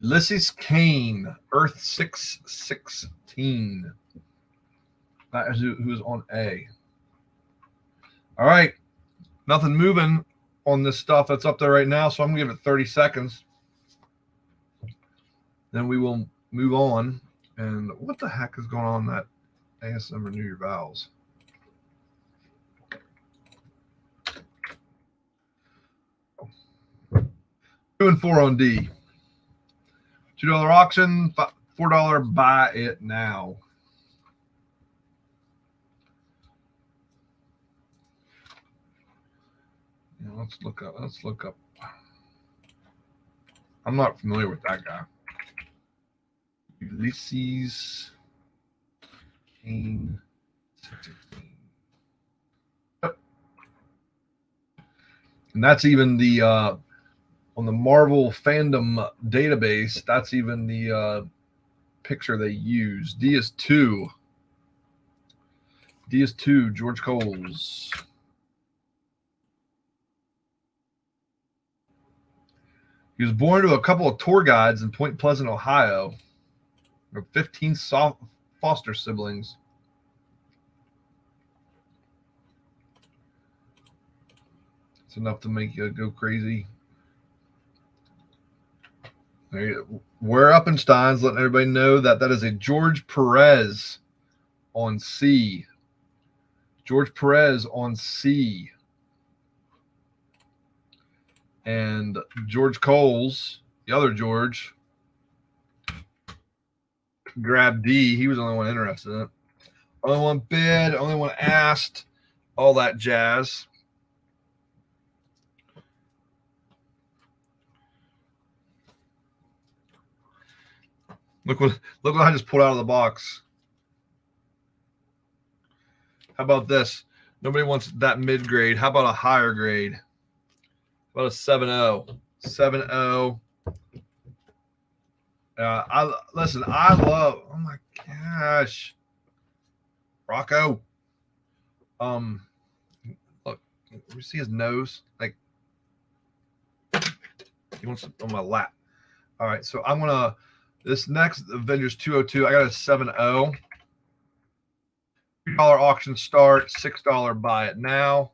Ulysses Kane, Earth 616. That is who's on A. All right. Nothing moving on this stuff that's up there right now, so I'm going to give it 30 seconds. Then we will move on. And what the heck is going on that ASM renew your vows? 2 and 4 on D. $2 auction, $4 buy it now. Yeah, let's look up. I'm not familiar with that guy. Ulysses Kane. Yep. And that's even the on the Marvel fandom database, that's even the picture they use. D is 2. D is 2, George Coles. He was born to a couple of tour guides in Point Pleasant, Ohio. There are 15 foster siblings. It's enough to make you go crazy. Where Uppenstein's letting everybody know that is a George Perez on C. George Perez on C. And George Coles, the other George, grabbed D. He was the only one interested in it. Only one bid, only one asked, all that jazz. Look what I just pulled out of the box. How about this? Nobody wants that mid grade. How about a higher grade? How about a 7.0? 7.0. I love. Oh my gosh, Rocco. Look, you see his nose? Like he wants it on my lap. All right, so I'm gonna. This next Avengers 202, I got a 7.0. $2 auction start, $6 buy it now.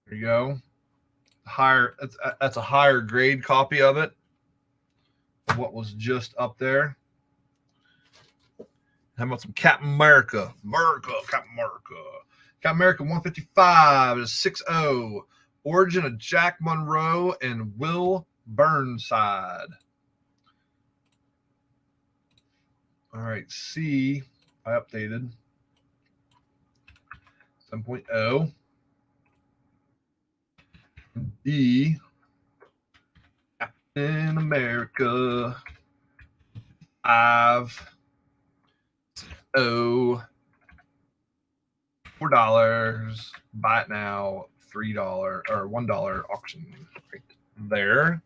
There you go. Higher. That's a higher grade copy of it. What was just up there? How about some Captain America? Captain America 155 is 6.0. Origin of Jack Monroe and Will Burnside. All right, C, I updated. 7.0. D, Captain America 5.0. $4. Buy it now. $3 or $1 auction right there.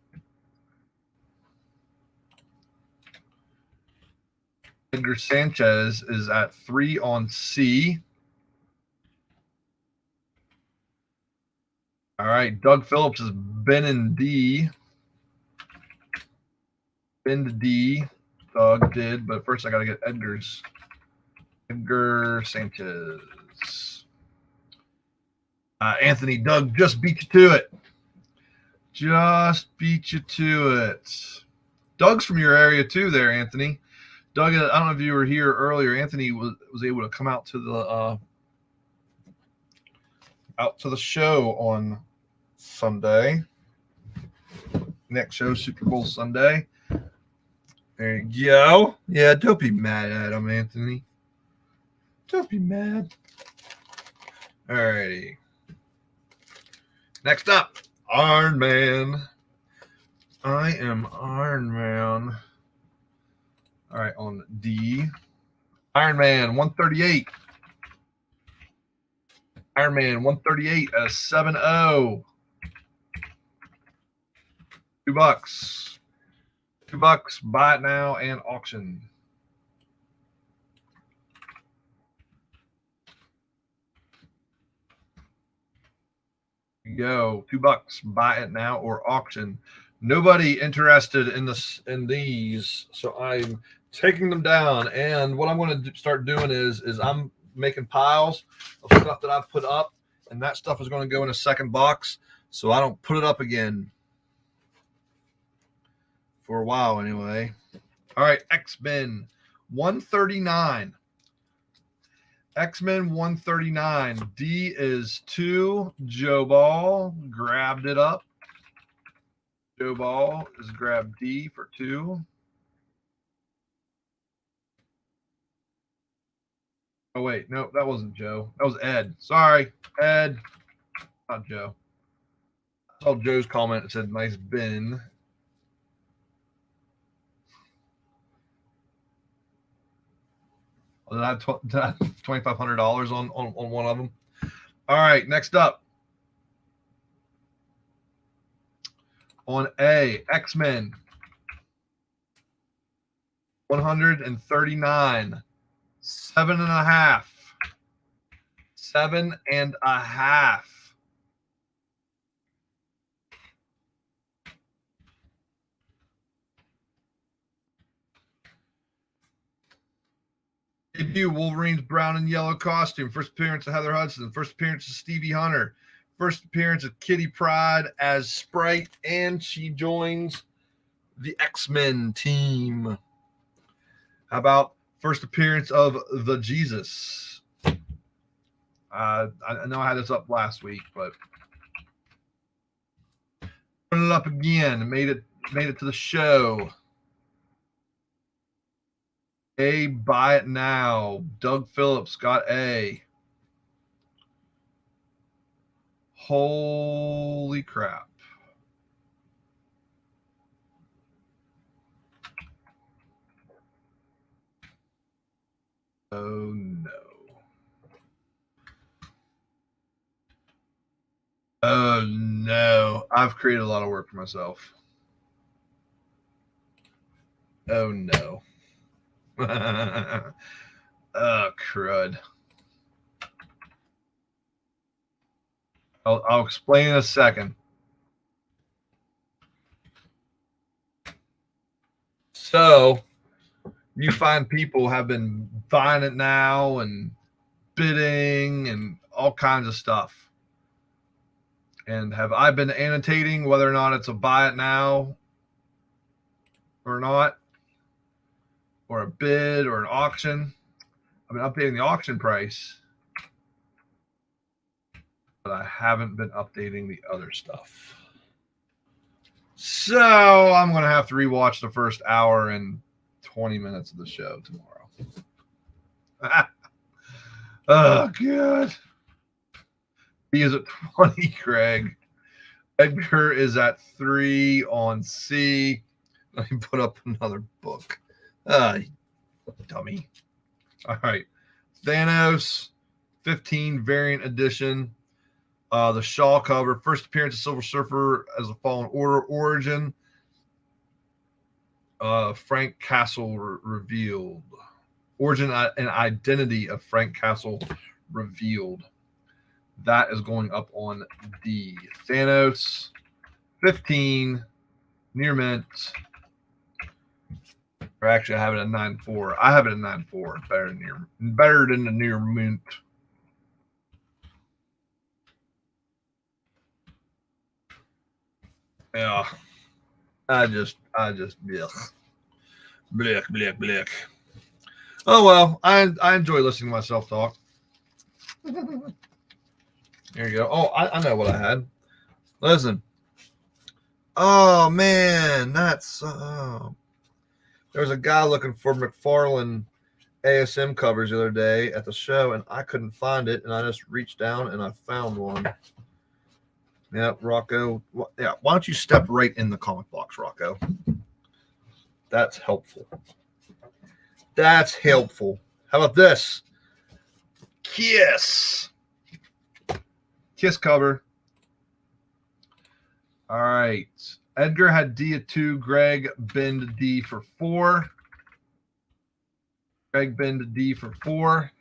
Edgar Sanchez is at 3 on C. All right, Doug Phillips has been in D. Been to D. Doug did, but first I got to get Edgar Sanchez. Anthony, Doug just beat you to it. Just beat you to it. Doug's from your area too there, Anthony. Doug, I don't know if you were here earlier. Anthony was able to come out to the show on Sunday. Next show, Super Bowl Sunday. There you go. Yeah, don't be mad at him, Anthony. Don't be mad. All righty. Next up, Iron Man. I am Iron Man. All right, on D. Iron Man 138. Iron Man 138 at 7.0. $2. $2. Buy it now and auction. Go $2. Buy it now or auction. Nobody interested in this in these, so I'm taking them down. And what I'm going to start doing is I'm making piles of stuff that I've put up, and that stuff is going to go in a second box, so I don't put it up again for a while anyway. All right, X-Men 139. X-Men 139. D is 2. Joe Ball grabbed it up. Joe Ball is grabbed D for 2. Oh, wait. No, that wasn't Joe. That was Ed. Sorry, Ed. Not Joe. I saw Joe's comment. It said, nice bin. Did I have $2,500 on one of them? All right, next up. On A, X-Men 139. 7.5. 7.5. Debut Wolverine's brown and yellow costume. First appearance of Heather Hudson. First appearance of Stevie Hunter. First appearance of Kitty Pryde as Sprite, and she joins the X-Men team. How about first appearance of the Jesus? I know I had this up last week, but put it up again. Made it to the show. A, buy it now. Doug Phillips got A. Holy crap. Oh no. Oh no. I've created a lot of work for myself. Oh no. Oh, crud. I'll explain in a second. So, you find people have been buying it now and bidding and all kinds of stuff. And have I been annotating whether or not it's a buy it now or not, or a bid or an auction? I've been updating the auction price, but I haven't been updating the other stuff. So I'm going to have to rewatch the first hour and 20 minutes of the show tomorrow. Oh, God. He is at 20, Craig. Edgar is at 3 on C. Let me put up another book. Dummy. All right. Thanos, 15 variant edition. The Shaw cover. First appearance of Silver Surfer as a Fallen Order origin. Frank Castle revealed. Origin and identity of Frank Castle revealed. That is going up on D. Thanos, 15, near mint. Or actually, I have it at 9.4. I have it at 9.4. Better than the near mint. Yeah. I just blech. Blech. Oh well, I enjoy listening to myself talk. There you go. Oh, I know what I had. Listen. Oh man, that's there was a guy looking for McFarlane ASM covers the other day at the show, and I couldn't find it, and I just reached down and I found one. Yeah, Rocco. Yeah, why don't you step right in the comic box, Rocco? That's helpful. That's helpful. How about this? Kiss cover. All right. Edgar had D at 2. Greg binned D for 4. Greg binned D for 4.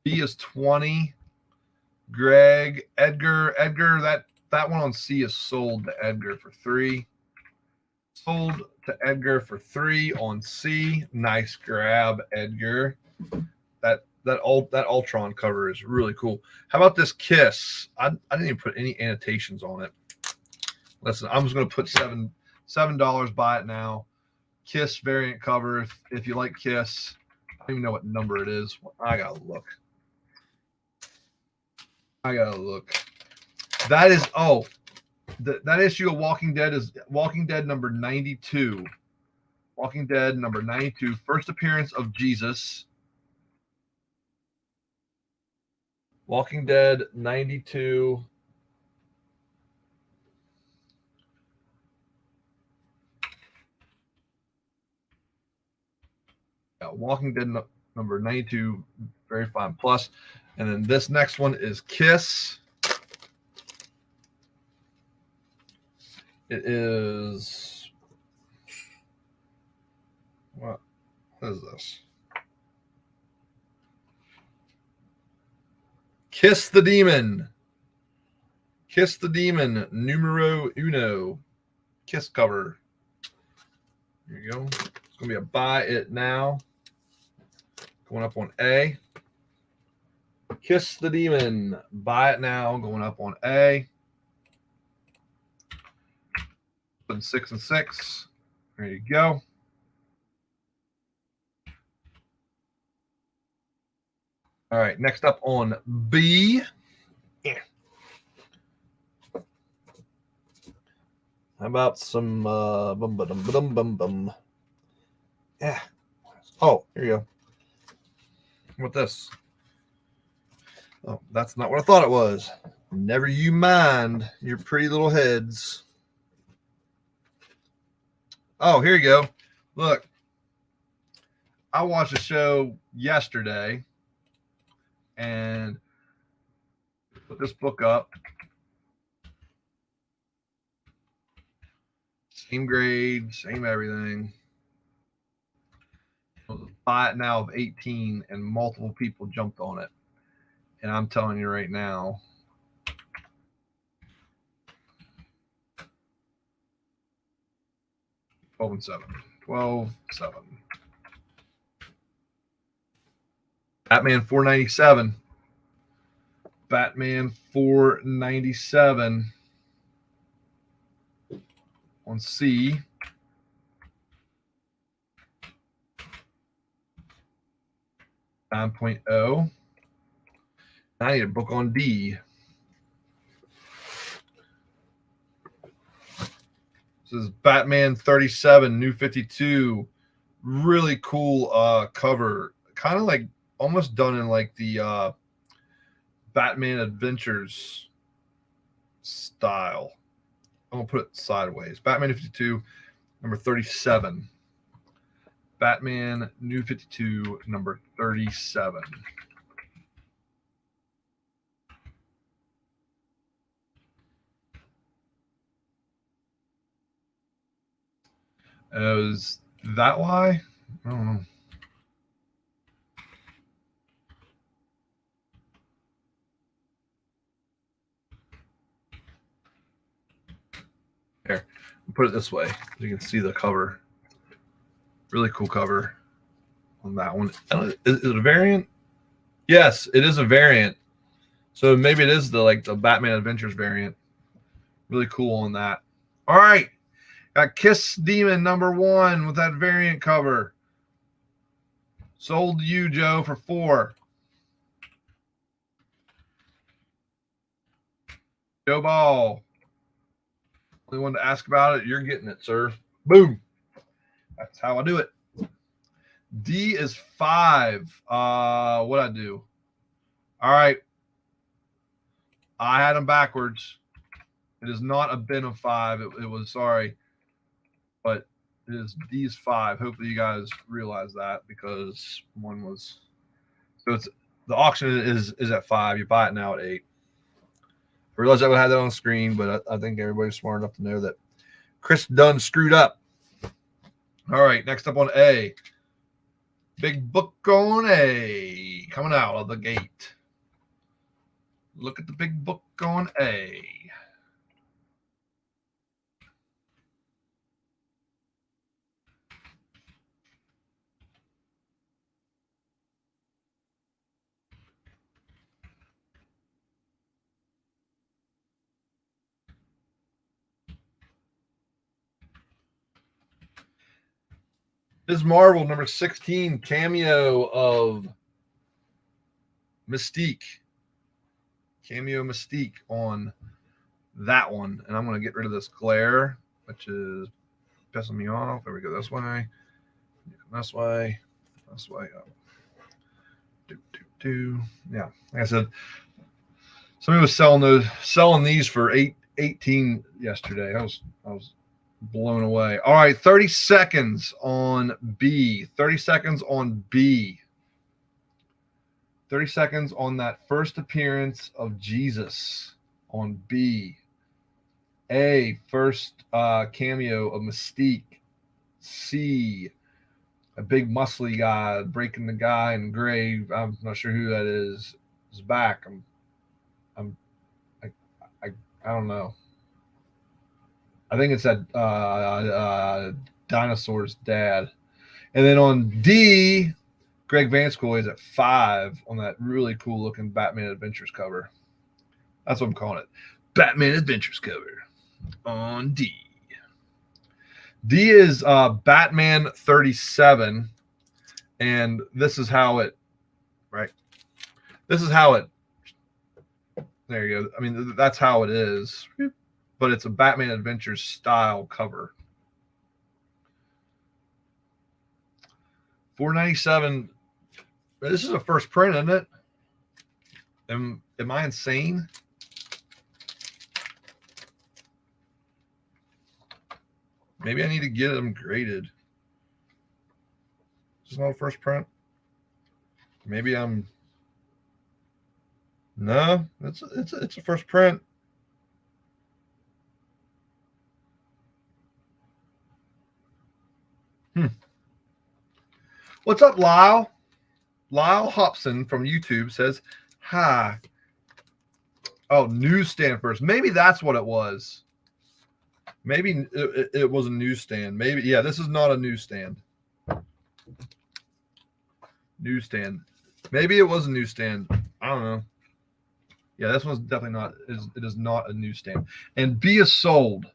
B is 20. Greg, Edgar, that one on C is sold to Edgar for 3. Sold to Edgar for 3 on C. Nice grab, Edgar. That Ultron cover is really cool. How about this Kiss? I didn't even put any annotations on it. Listen, I'm just going to put $7 buy it now. Kiss variant cover. If you like Kiss, I don't even know what number it is. I gotta look. That is that issue of Walking Dead is Walking Dead number 92. Walking Dead number 92. First appearance of Jesus. Walking Dead 92. Walking Dead number 92, very fine plus. And then this next one is Kiss. It is what is this? Kiss the Demon. Kiss the Demon, numero uno. Kiss cover. Here you go. It's going to be a buy it now. Going up on A. Kiss the Demon. Buy it now. Going up on A. Putting 6 and 6. There you go. All right. Next up on B. Yeah. How about some Yeah. Oh, here you go. What this? Oh, that's not what I thought it was. Never you mind your pretty little heads. Oh, here you go. Look, I watched a show yesterday and put this book up. Same grade, same everything. Buy it now of 18, and multiple people jumped on it. And I'm telling you right now, $12.7. Batman 497. Batman 497 on C. $9.0. I need a book on D. This is Batman 37, New 52. Really cool cover. Kind of like almost done in like the Batman Adventures style. I'm going to put it sideways. Batman 52, number 37. Batman New 52, number 37. Is that why? I don't know. Here, put it this way. You can see the cover. Really cool cover on that one. Is it a variant? Yes, it is a variant. So maybe it is the Batman Adventures variant. Really cool on that. All right. Got Kiss Demon number 1 with that variant cover. Sold to you, Joe, for 4. Joe Ball. Only one to ask about it. You're getting it, sir. Boom. That's how I do it. D is 5. What'd I do? All right. I had them backwards. It is not a bin of 5. It was, sorry. But it is D's 5. Hopefully you guys realize that, because one was. So it's the auction is at 5. You buy it now at 8. I realized I would have that on screen, but I think everybody's smart enough to know that Chris Dunn screwed up. All right, next up on A. Big book on A. Coming out of the gate. Look at the big book on A. Ms. Marvel, number 16, cameo of Mystique. Cameo Mystique on that one. And I'm going to get rid of this glare, which is pissing me off. There we go. This way. This way. This way. Up. Yeah. Like I said, somebody was selling these for 18 yesterday. I was blown away. All right, 30 seconds on B. 30 seconds on B. 30 seconds on that first appearance of Jesus on B. A, first cameo of Mystique. C, a big muscly guy breaking the guy in gray. I'm not sure who that is. Is back. I don't know. I think it's that dinosaur's dad. And then on D, Greg Vanskoy is at 5 on that really cool looking Batman Adventures cover. That's what I'm calling it. Batman Adventures cover on D. D is Batman 37. And this is how it, right? This is how it, there you go. I mean, that's how it is. But it's a Batman Adventures style cover. $4.97. This is a first print, isn't it? Am I insane? Maybe I need to get them graded. This is not a first print. Maybe I'm. No, it's a first print. What's up, Lyle? Lyle Hobson from YouTube says, hi. Oh, newsstand first. Maybe that's what it was. Maybe it was a newsstand. Maybe, yeah, this is not a newsstand. Newsstand. Maybe it was a newsstand. I don't know. Yeah, this one's definitely not. It is not a newsstand. And B is sold.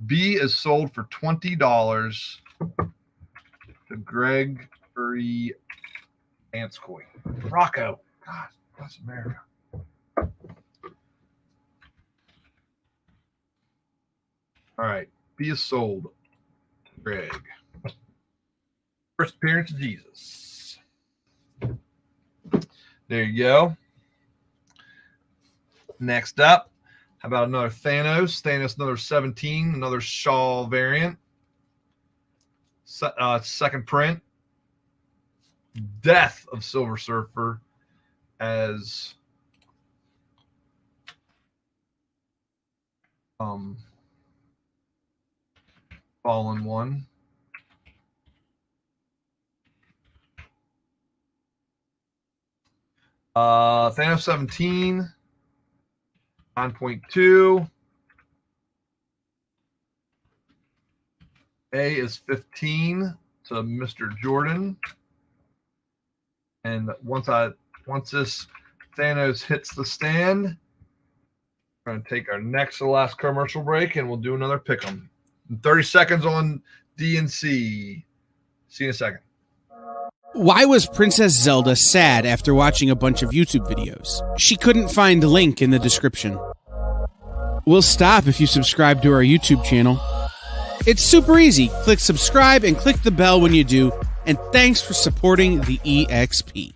B is sold for $20 to Gregory Anskoy. Rocco. God, that's America. All right. B is sold. Greg. First appearance of Jesus. There you go. Next up, how about another Thanos? Thanos, another 17, another Shaw variant. Second print. Death of Silver Surfer as Fallen One. Thanos 17, 9.2. A is 15 to Mr. Jordan. And once this Thanos hits the stand, we're going to take our next to last commercial break and we'll do another pick 'em. 30 seconds on D and C. See you in a second. Why was Princess Zelda sad after watching a bunch of YouTube videos? She couldn't find the link in the description. We'll stop if you subscribe to our YouTube channel. It's super easy. Click subscribe and click the bell when you do. And thanks for supporting the EXP.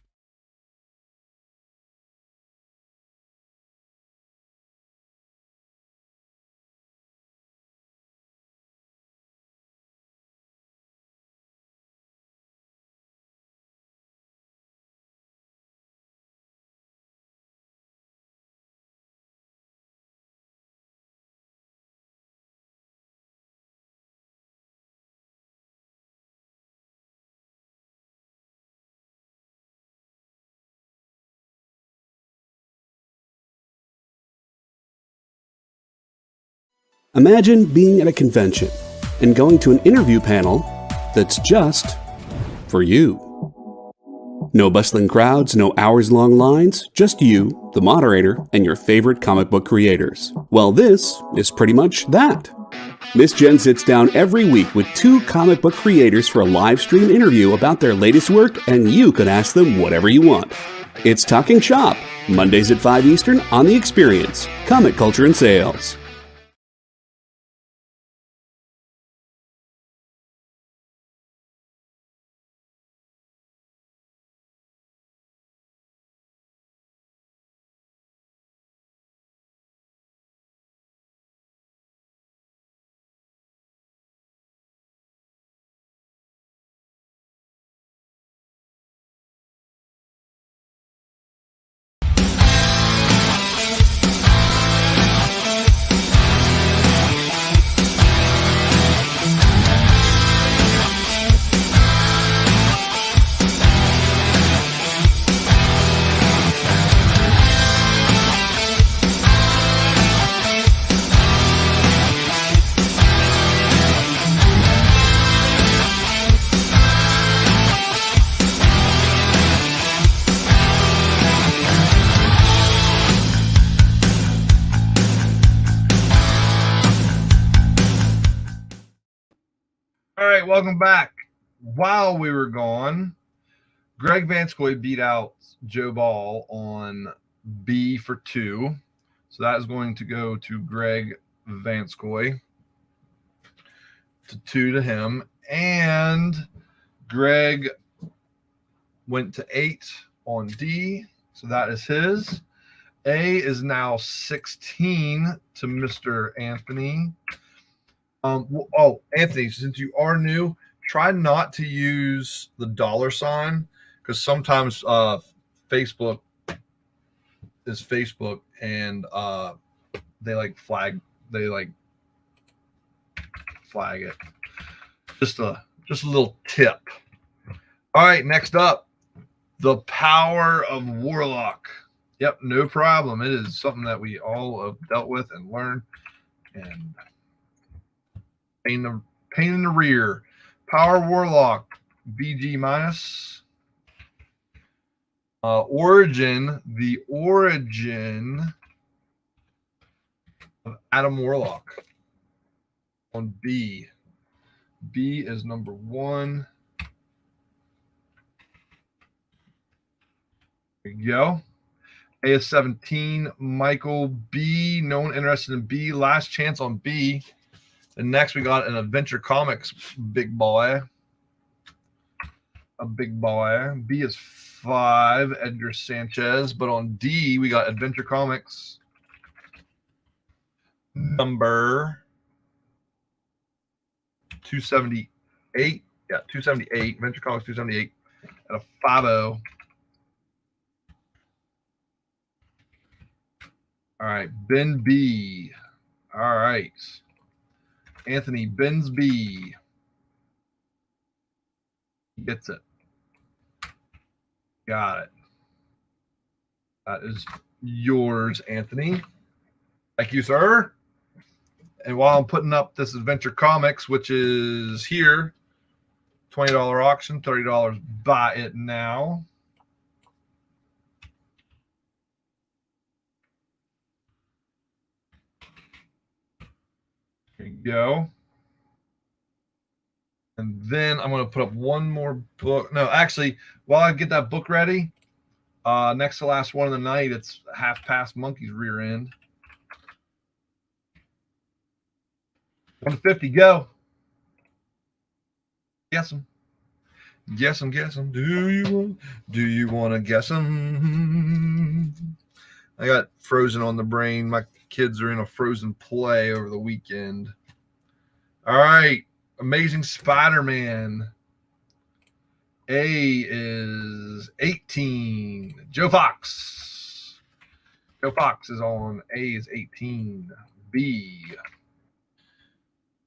Imagine being at a convention and going to an interview panel that's just for you. No bustling crowds, no hours-long lines, just you, the moderator, and your favorite comic book creators. Well, this is pretty much that. Miss Jen sits down every week with 2 comic book creators for a live stream interview about their latest work, and you can ask them whatever you want. It's Talking Shop, Mondays at 5 Eastern on The Experience, Comic Culture and Sales. All right, welcome back. While we were gone, Greg Vanskoy beat out Joe Ball on B for 2. So that is going to go to Greg Vanskoy. To 2 to him. And Greg went to 8 on D. So that is his. A is now 16 to Mr. Anthony. Anthony, since you are new, try not to use the $, because sometimes Facebook is Facebook, and they flag it. Just a little tip. All right, next up, the power of Warlock. Yep, no problem. It is something that we all have dealt with and learned, and pain in the rear. Power Warlock, BG minus. Origin, the origin of Adam Warlock on B. B is number 1. There you go. A is 17. Michael B. No one interested in B. Last chance on B. And next we got an Adventure Comics big boy. A big boy. B is 5. Edgar Sanchez. But on D we got Adventure Comics number 278. Yeah, 278. Adventure Comics 278 at a 5-0. All right, Ben B. All right. Anthony Ben's B. Gets it. Got it. That is yours, Anthony. Thank you, sir. And while I'm putting up this Adventure Comics, which is here, $20 auction, $30 buy it now. There you go. And then I'm going to put up one more book. No, actually, while I get that book ready, next to last one of the night, it's Half Past Monkey's Rear End. 150, go. Guess them. Guess them, guess them. Do you want to guess them? I got Frozen on the brain. My kids are in a Frozen play over the weekend. All right. Amazing Spider-Man. A is 18. Joe Fox. Joe Fox is on. A is 18. B.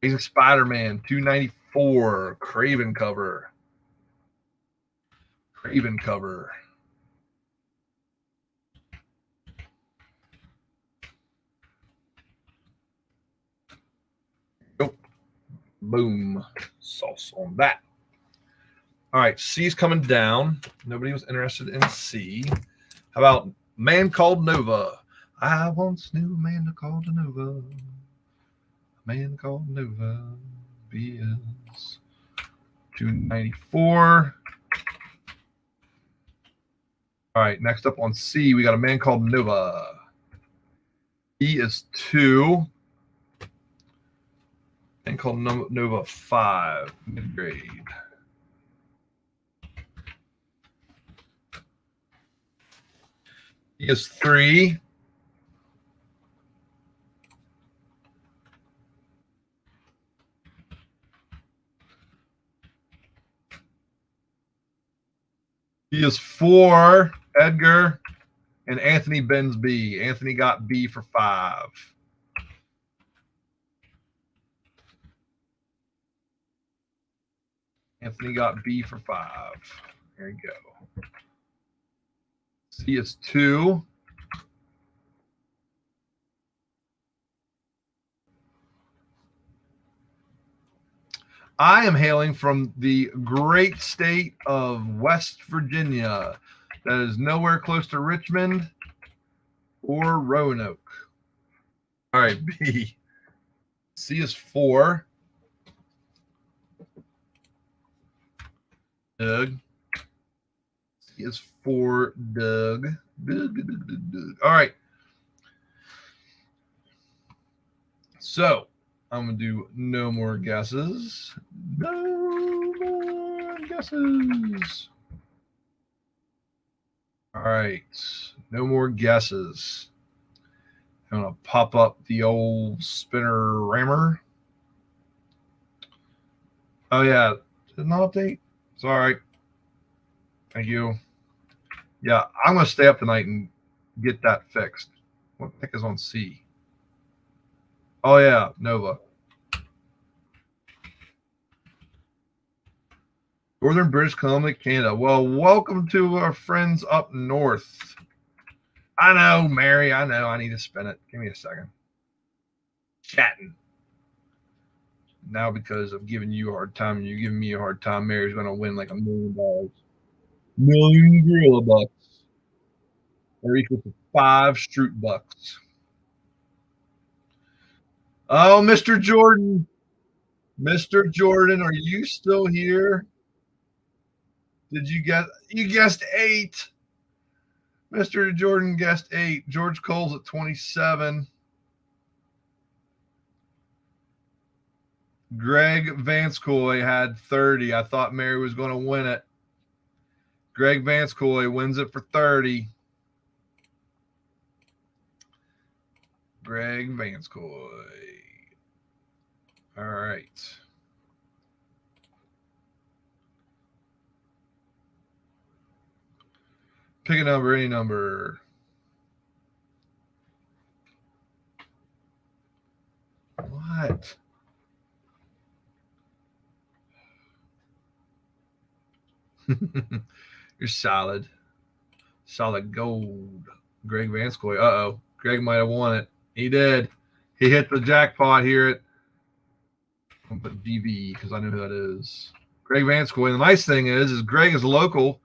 Amazing Spider-Man 294. Craven cover. Craven cover. Boom. Sauce on that. All right, C's coming down. Nobody was interested in C. How about Man Called Nova? I once knew a man called Nova. A man called Nova. BS 294. All right, next up on C, we got a man called Nova. E is 2. Man called Nova 5, mid-grade. E is 3. E is 4, Edgar, and Anthony Ben's B. Anthony got B for 5. Anthony got B for 5. There you go. C is 2. I am hailing from the great state of West Virginia. That is nowhere close to Richmond or Roanoke. All right, B. C is 4. Doug. C is 4, Doug. Doug. All right. So I'm going to do no more guesses. No more guesses. All right. No more guesses. I'm going to pop up the old spinner rammer. Oh, yeah. Did not update? It's all right. Thank you. Yeah, I'm going to stay up tonight and get that fixed. What the heck is on C? Oh, yeah, Nova. Northern British Columbia, Canada. Well, welcome to our friends up north. I know, Mary. I know. I need to spin it. Give me a second. Chatting. Now, because of giving you a hard time and you're giving me a hard time, Mary's going to win like $1 million. Million gorilla bucks. Or equal to 5 Stroot bucks. Oh, Mr. Jordan. Mr. Jordan, are you still here? Did you guess? You guessed 8. Mr. Jordan guessed 8. George Cole's at 27. Greg Vanscoy had 30. I thought Mary was going to win it. Greg Vanscoy wins it for 30. Greg Vanscoy. All right. Pick a number, any number. What? You're solid. Solid gold. Greg Vanscoy. Uh-oh. Greg might have won it. He did. He hit the jackpot here at I'll put DV because I know who that is. Greg Vanscoy. The nice thing is Greg is local.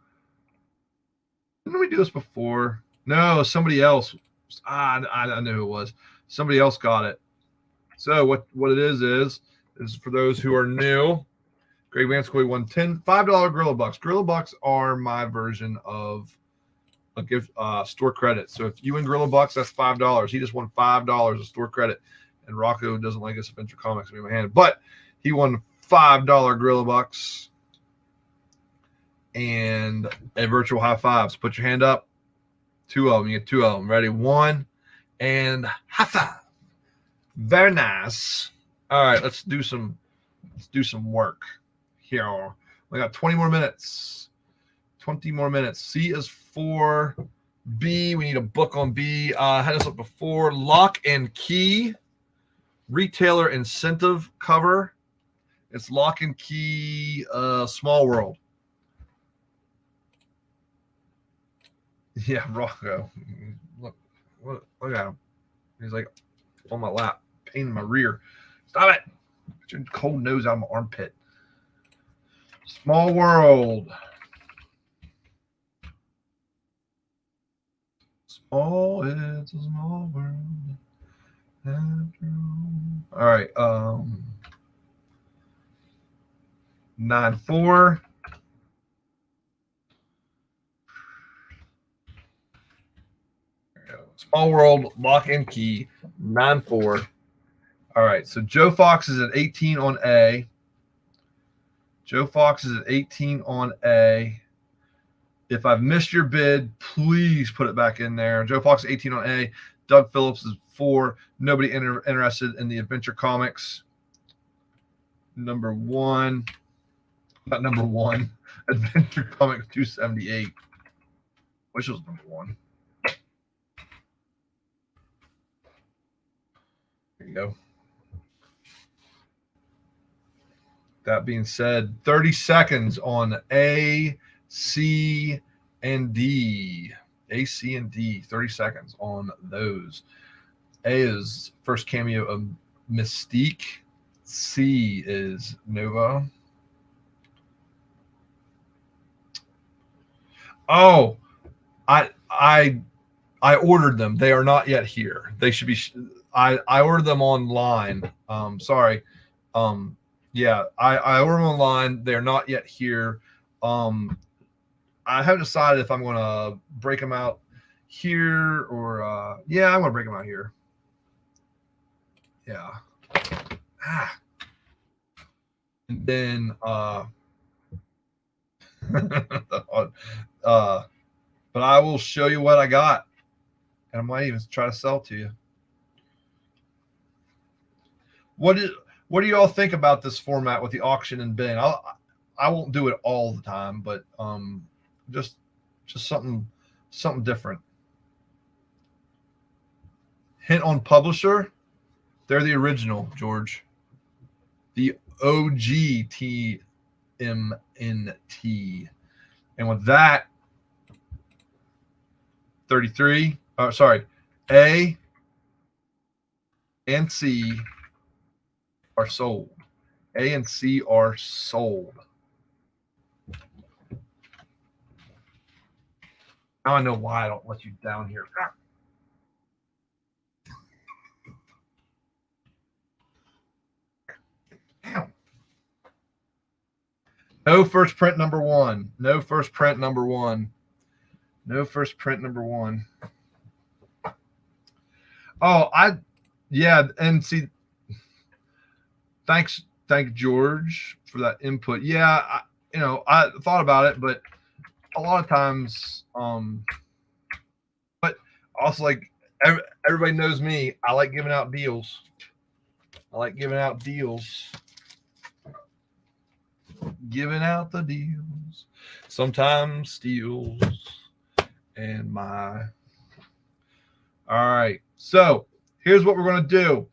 Didn't we do this before? No, somebody else. I know who it was. Somebody else got it. So what it is for those who are new, Greg Vanscoy won $5 Gorilla Bucks. Gorilla Bucks are my version of a gift store credit. So if you win Gorilla Bucks, that's $5. He just won $5 of store credit. And Rocco doesn't like us Adventure Comics in my hand, but he won $5 Gorilla Bucks and a virtual high five. So put your hand up. 2 of them. You get 2 of them. Ready? 1 and high five. Very nice. All right, let's do some work here. We got 20 more minutes. 20 more minutes. C is 4. B, we need a book on B. I had this up before. Lock and Key. Retailer incentive cover. It's Lock and Key Small World. Yeah, Rocco. Look at him. He's like on my lap, pain in my rear. Stop it. Get your cold nose out of my armpit. Small world. Small, it's a small world. All right. 9-4. Small world, lock and key. 9-4. All right. So Joe Fox is at 18 on A. Joe Fox is at 18 on A. If I've missed your bid, please put it back in there. Joe Fox is 18 on A. Doug Phillips is 4. Nobody interested in the adventure comics. Number 1. Not number 1. Adventure comics 278. Wish it was number 1. There you go. That being said, 30 seconds on A, C, and D. A, C, and D. 30 seconds on those. A is first cameo of Mystique. C is Nova. Oh, I ordered them. They are not yet here. They should be. I ordered them online. Sorry. Yeah, I ordered them online. They're not yet here. I haven't decided if I'm going to break them out here or yeah, I'm going to break them out here. Yeah. And then but I will show you what I got, and I might even try to sell it to you. What do you all think about this format with the auction and bin? I won't do it all the time, but just something different. Hint on publisher, they're the original, George. The OG TMNT. And with that, 33, A and C are sold. A and C are sold. Now I know why I don't let you down here. Damn. No first print number 1. No first print number 1. No first print number 1. Oh, yeah, and see, thank George for that input. Yeah, I thought about it, but a lot of times, but also like everybody knows me, I like giving out deals. Giving out the deals, sometimes steals, and my. All right, so here's what we're going to do.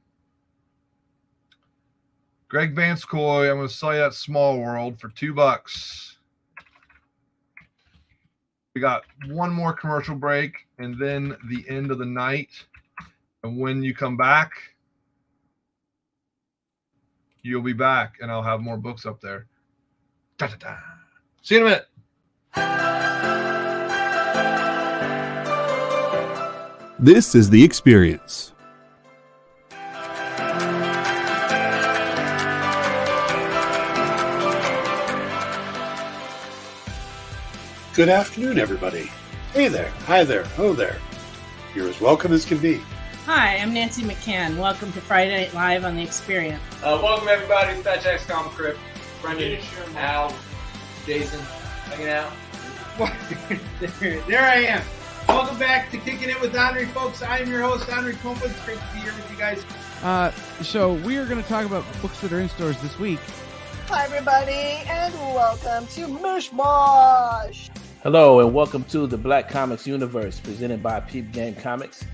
Greg Vanscoy, I'm going to sell you that Small World for $2. We got one more commercial break and then the end of the night. And when you come back, you'll be back and I'll have more books up there. Da-da-da. See you in a minute. This is The Experience. Good afternoon, everybody. Hey there, hi there, ho there. You're as welcome as can be. Hi, I'm Nancy McCann. Welcome to Friday Night Live on The Experience. Welcome, everybody. It's Fat Jack's Comic Crypt. Brendan, Al, Jason, hanging out. There I am. Welcome back to Kicking It with Henry, folks. I am your host, Henry Kumpa. It's great to be here with you guys. So we are going to talk about books that are in stores this week. Hi, everybody, and welcome to Mishmash. Hello, and welcome to the Black Comics Universe, presented by Peep Game Comics.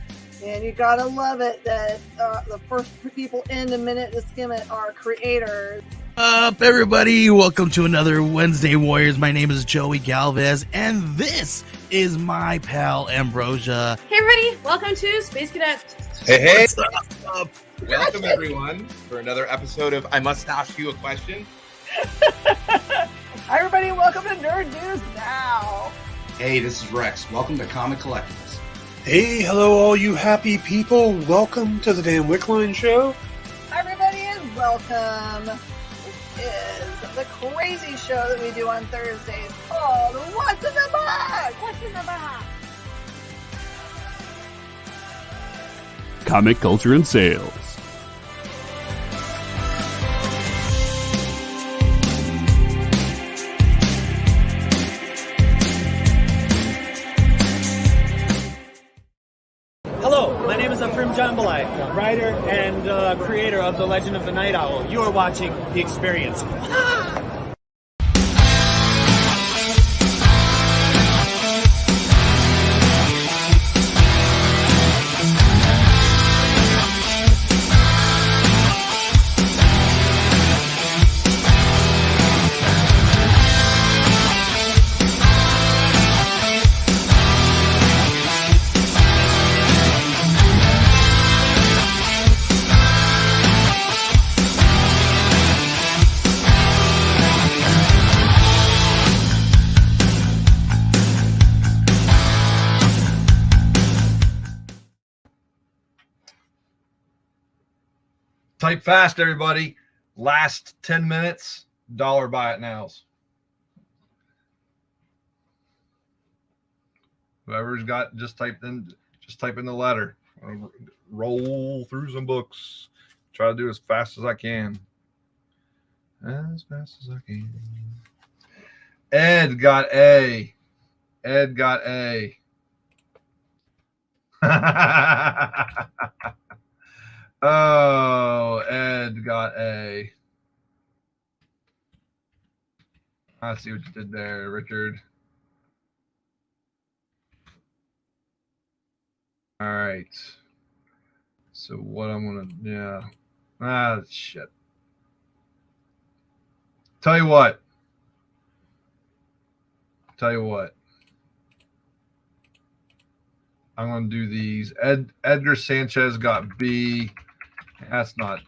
And you gotta love it that the first people in the minute to skim it are creators. Up, everybody! Welcome to another Wednesday Warriors. My name is Joey Galvez, and this is my pal Ambrosia. Hey, everybody! Welcome to Space Cadet. Hey! What's up? Welcome, everyone, for another episode of I Must Ask You a Question. Hi, everybody. Welcome to Nerd News Now. Hey, this is Rex. Welcome to Comic Collectibles. Hey, hello, all you happy people. Welcome to the Dan Wickline Show. Hi, everybody, and welcome. This is the crazy show that we do on Thursdays called What's in the Box? What's in the Box? Comic culture and sales. Hello, my name is Afrim Jambalai, writer and creator of The Legend of the Night Owl. You are watching The Experience. Type fast, everybody. Last 10 minutes, dollar buy it nows. Whoever's got, just type in the letter. Roll through some books. Try to do as fast as I can. As fast as I can. Ed got A. Ed got A. Oh, Ed got A. I see what you did there, Richard. All right. So what I'm gonna, shit. Tell you what. I'm gonna do these. Edgar Sanchez got B. That's not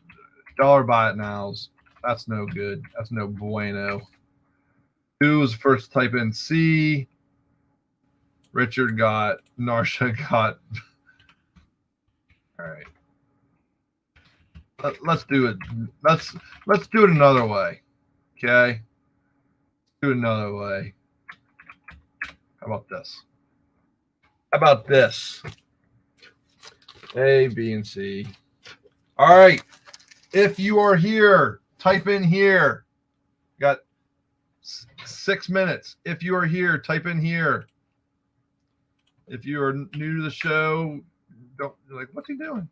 dollar buy it nows. That's no good. That's no bueno. Who was first to type in C? Richard got, Narsha got. All right. Let's do it. Let's do it another way. Okay. Do it another way. How about this? A, B, and C. All right. If you are here, type in here. Got 6 minutes. If you are here, type in here. If you are new to the show, you're like, what's he doing?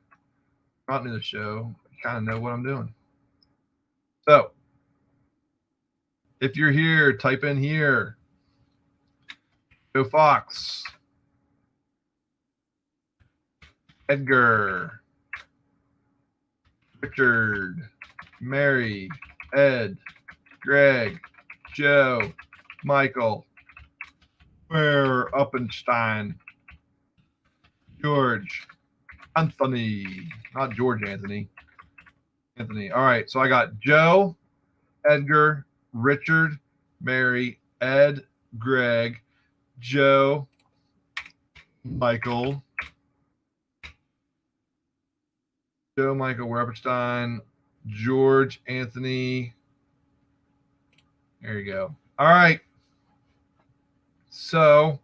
Not new to the show. You kind of know what I'm doing. So, if you're here, type in here. Joe Fox. Edgar. Richard. Mary. Ed. Greg. Joe. Michael. Where Uppenstein. George. Anthony. Not George Anthony. Anthony. All right. So I got Joe, Edgar, Richard, Mary, Ed, Greg, Joe, Michael. Joe, Michael, Werberstein, George, Anthony. There you go. All right. So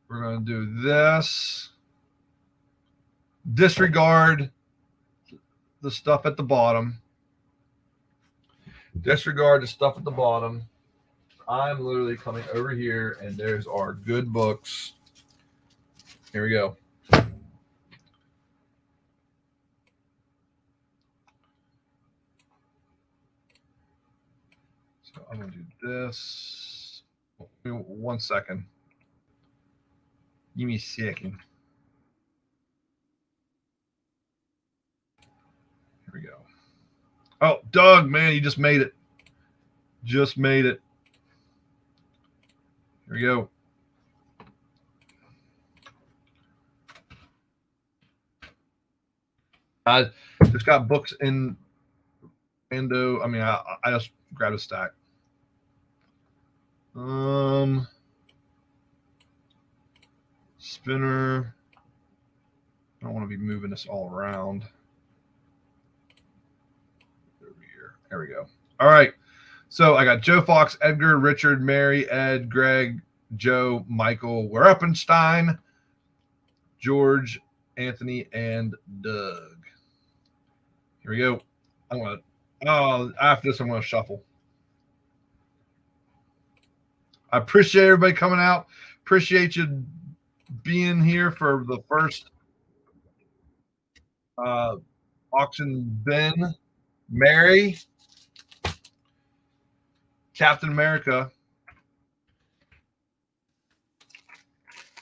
we're going to do this. Disregard the stuff at the bottom. Disregard the stuff at the bottom. I'm literally coming over here, and there's our good books. Here we go. So I'm going to do this. Give me 1 second. Give me a second. Here we go. Oh, Doug, man, you just made it. Just made it. Here we go. I just got books in Ando. I mean, I just grabbed a stack. Spinner. I don't want to be moving this all around. There we go. All right. So I got Joe Fox, Edgar, Richard, Mary, Ed, Greg, Joe, Michael, Werpenstein, George, Anthony, and Doug. Here we go. After this, I'm going to shuffle. I appreciate everybody coming out. Appreciate you being here for the first auction bin. Mary, Captain America.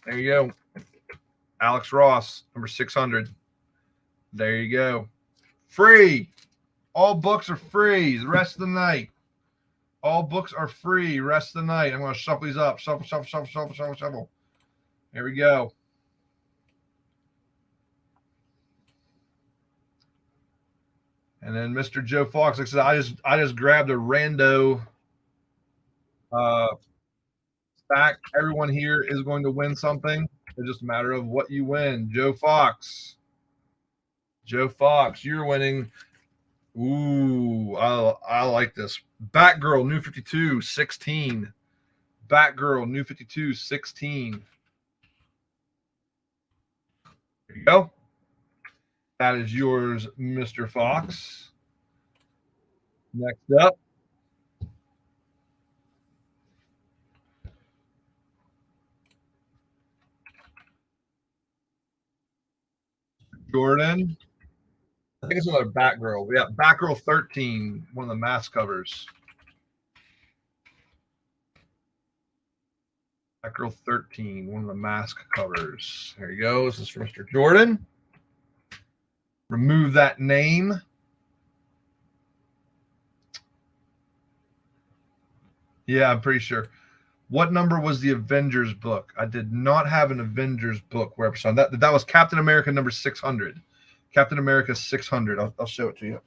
There you go. Alex Ross, number 600. There you go. Free. All books are free the rest of the night. All books are free rest of the night. I'm going to shuffle these up. Shuffle. There we go. And then Mr. Joe Fox, like I said, I just grabbed a rando stack. Everyone here is going to win something. It's just a matter of what you win. Joe Fox, you're winning. Ooh, I like this. Batgirl, New 52, 16. Batgirl, New 52, 16. There you go. That is yours, Mr. Fox. Next up. Jordan. I think it's another Batgirl. Yeah, Batgirl 13, one of the mask covers. Batgirl 13, one of the mask covers. There you go. This is for Mr. Jordan. Remove that name. Yeah, I'm pretty sure. What number was the Avengers book? I did not have an Avengers book where that was Captain America number 600. Captain America 600. I'll show it to you.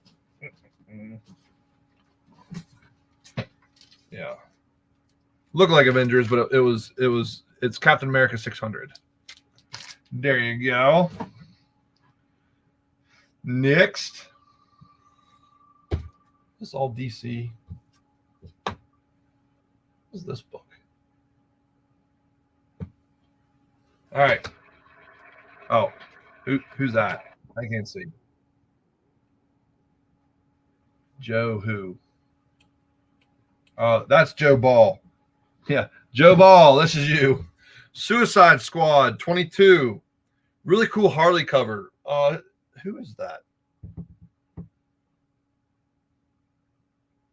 Yeah. Looked like Avengers, but it's Captain America 600. There you go. Next. This is all DC. What's this book? All right. Oh, who's that? I can't see. Joe who? That's Joe Ball. Yeah, Joe Ball, this is you. Suicide Squad 22. Really cool Harley cover. Who is that?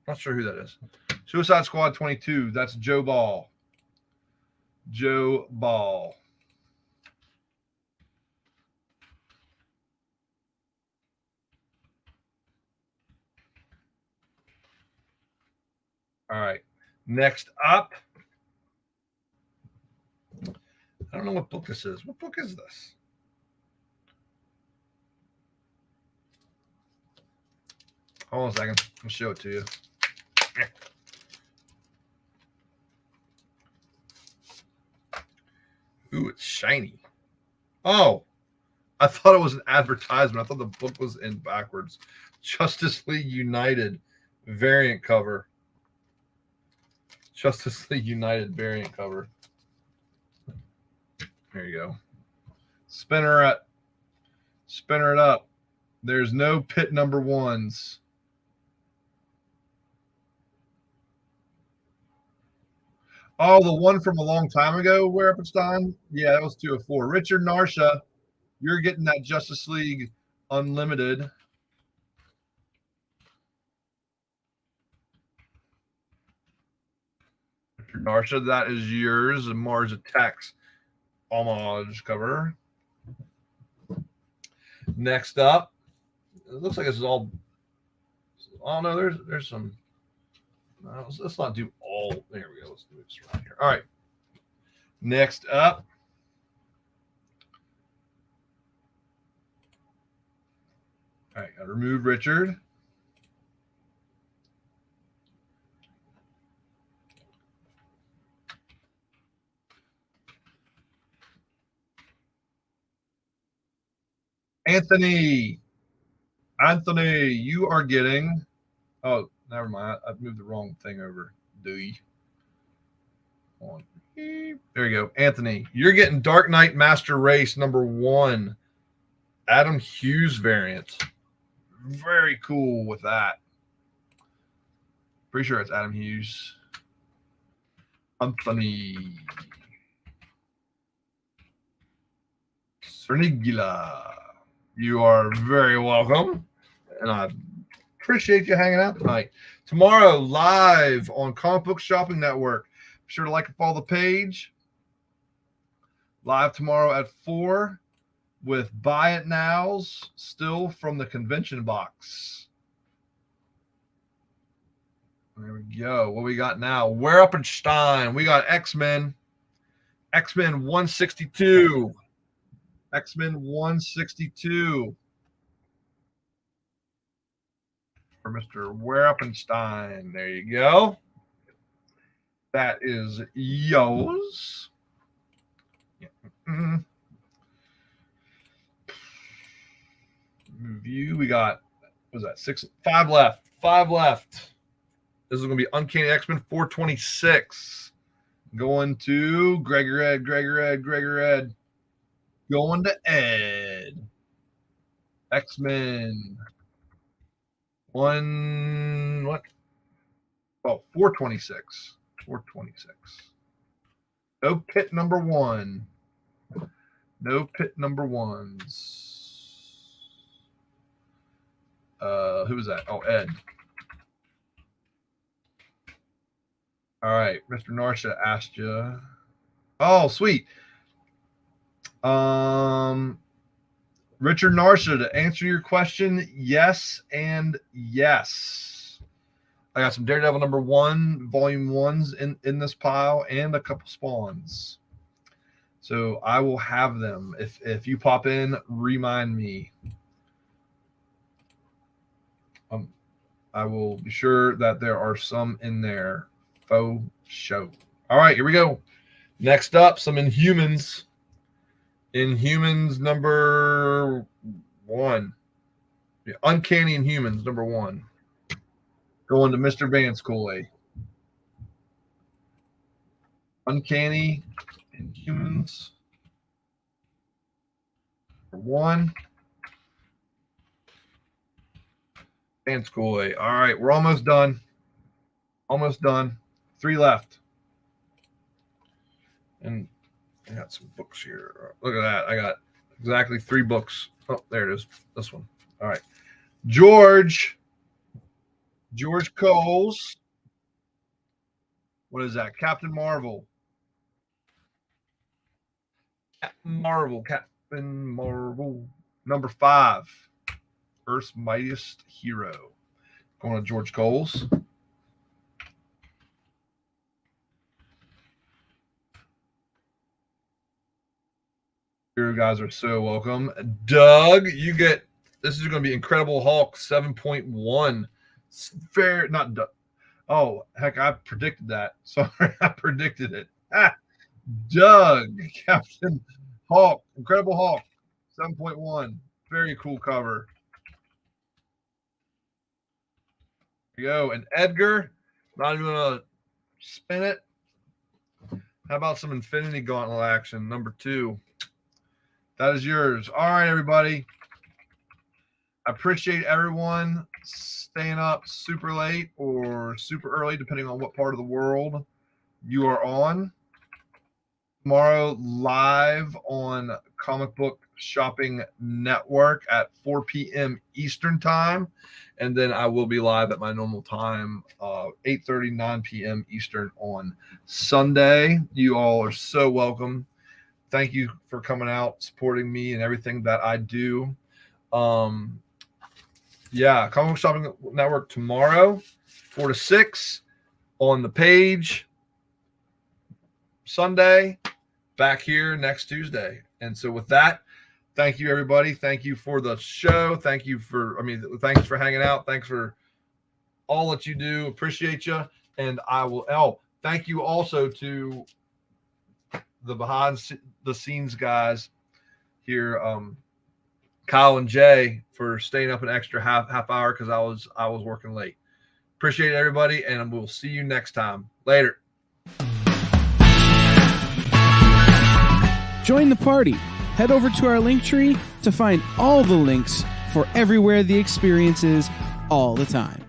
Not sure who that is. Suicide Squad 22. That's Joe Ball. Joe Ball. All right. Next up. I don't know what book this is. What book is this? Hold on a second. I'll show it to you. Ooh, it's shiny. Oh, I thought it was an advertisement. I thought the book was in backwards. Justice League United variant cover. Justice League United variant cover. There you go. Spinner it up. There's no pit number ones. Oh, the one from a long time ago, Werpenstein? Yeah, that was 204. Richard Narsha, you're getting that Justice League Unlimited. Richard Narsha, that is yours. And Mars Attacks homage cover. Next up, it looks like this is all. Oh no, there's some. Let's not do all. There we go. Let's do this right here. All right. Next up. All right, I remove Richard. Anthony, you are getting. Oh, never mind. I've moved the wrong thing over. There you go. Anthony, you're getting Dark Knight Master Race #1. Adam Hughes variant. Very cool with that. Pretty sure it's Adam Hughes. Anthony. Cernigula. You are very welcome. And I appreciate you hanging out tonight. Tomorrow, live on Comic Book Shopping Network. Be sure to like and follow the page. Live tomorrow at 4 with Buy It Nows, still from the convention box. There we go. What we got now? Where Up and Stein. We got X-Men. X-Men 162. X-Men 162. For Mr. Werpenstein. There you go. That is yours. Yeah. Mm-hmm. Review. We got, what was that? 5 left. 5 left. This is going to be Uncanny X-Men 426. Going to Gregor Ed. Going to Ed. X-Men. 426. 426. No pit #1. No pit #1s. Who was that? Oh, Ed. All right. Mr. Narsha asked you. Oh, sweet. Richard Narsha, to answer your question, yes and yes. I got some Daredevil #1, volume 1s in this pile and a couple spawns. So I will have them. If you pop in, remind me. I will be sure that there are some in there. Faux show. All right, here we go. Next up, some Inhumans. Inhumans #1. Yeah, Uncanny Inhumans #1. Going to Mr. Vance Cooley. Uncanny Inhumans #1. Vance Cooley. All right, we're almost done. Almost done. 3 left. And I got some books here. Look at that. I got exactly 3 books. Oh, there it is. This one. All right. George Coles. What is that? Captain Marvel. Captain Marvel. #5. Earth's Mightiest Hero. Going to George Coles. You guys are so welcome. Doug, you get, this is going to be Incredible Hulk 7.1. Fair, not Doug. Oh, heck, I predicted that. Sorry, I predicted it. Doug, Captain Hulk, Incredible Hulk 7.1. Very cool cover. There you go. And Edgar, not even going to spin it. How about some Infinity Gauntlet action, #2? That is yours. All right, everybody. I appreciate everyone staying up super late or super early, depending on what part of the world you are on. Tomorrow, live on Comic Book Shopping Network at 4 p.m. Eastern Time. And then I will be live at my normal time, 8:30, 9 p.m. Eastern on Sunday. You all are so welcome. Thank you for coming out, supporting me and everything that I do. Yeah, Comic Book Shopping Network tomorrow, 4 to 6 on the page. Sunday, back here next Tuesday. And so with that, thank you, everybody. Thank you for the show. Thanks for hanging out. Thanks for all that you do. Appreciate you. And I will, thank you also to the behind the scenes guys here, Kyle and Jay, for staying up an extra half hour because I was working late. Appreciate it, everybody, and we'll see you next time. Later. Join the party. Head over to our link tree to find all the links for everywhere the experience is all the time.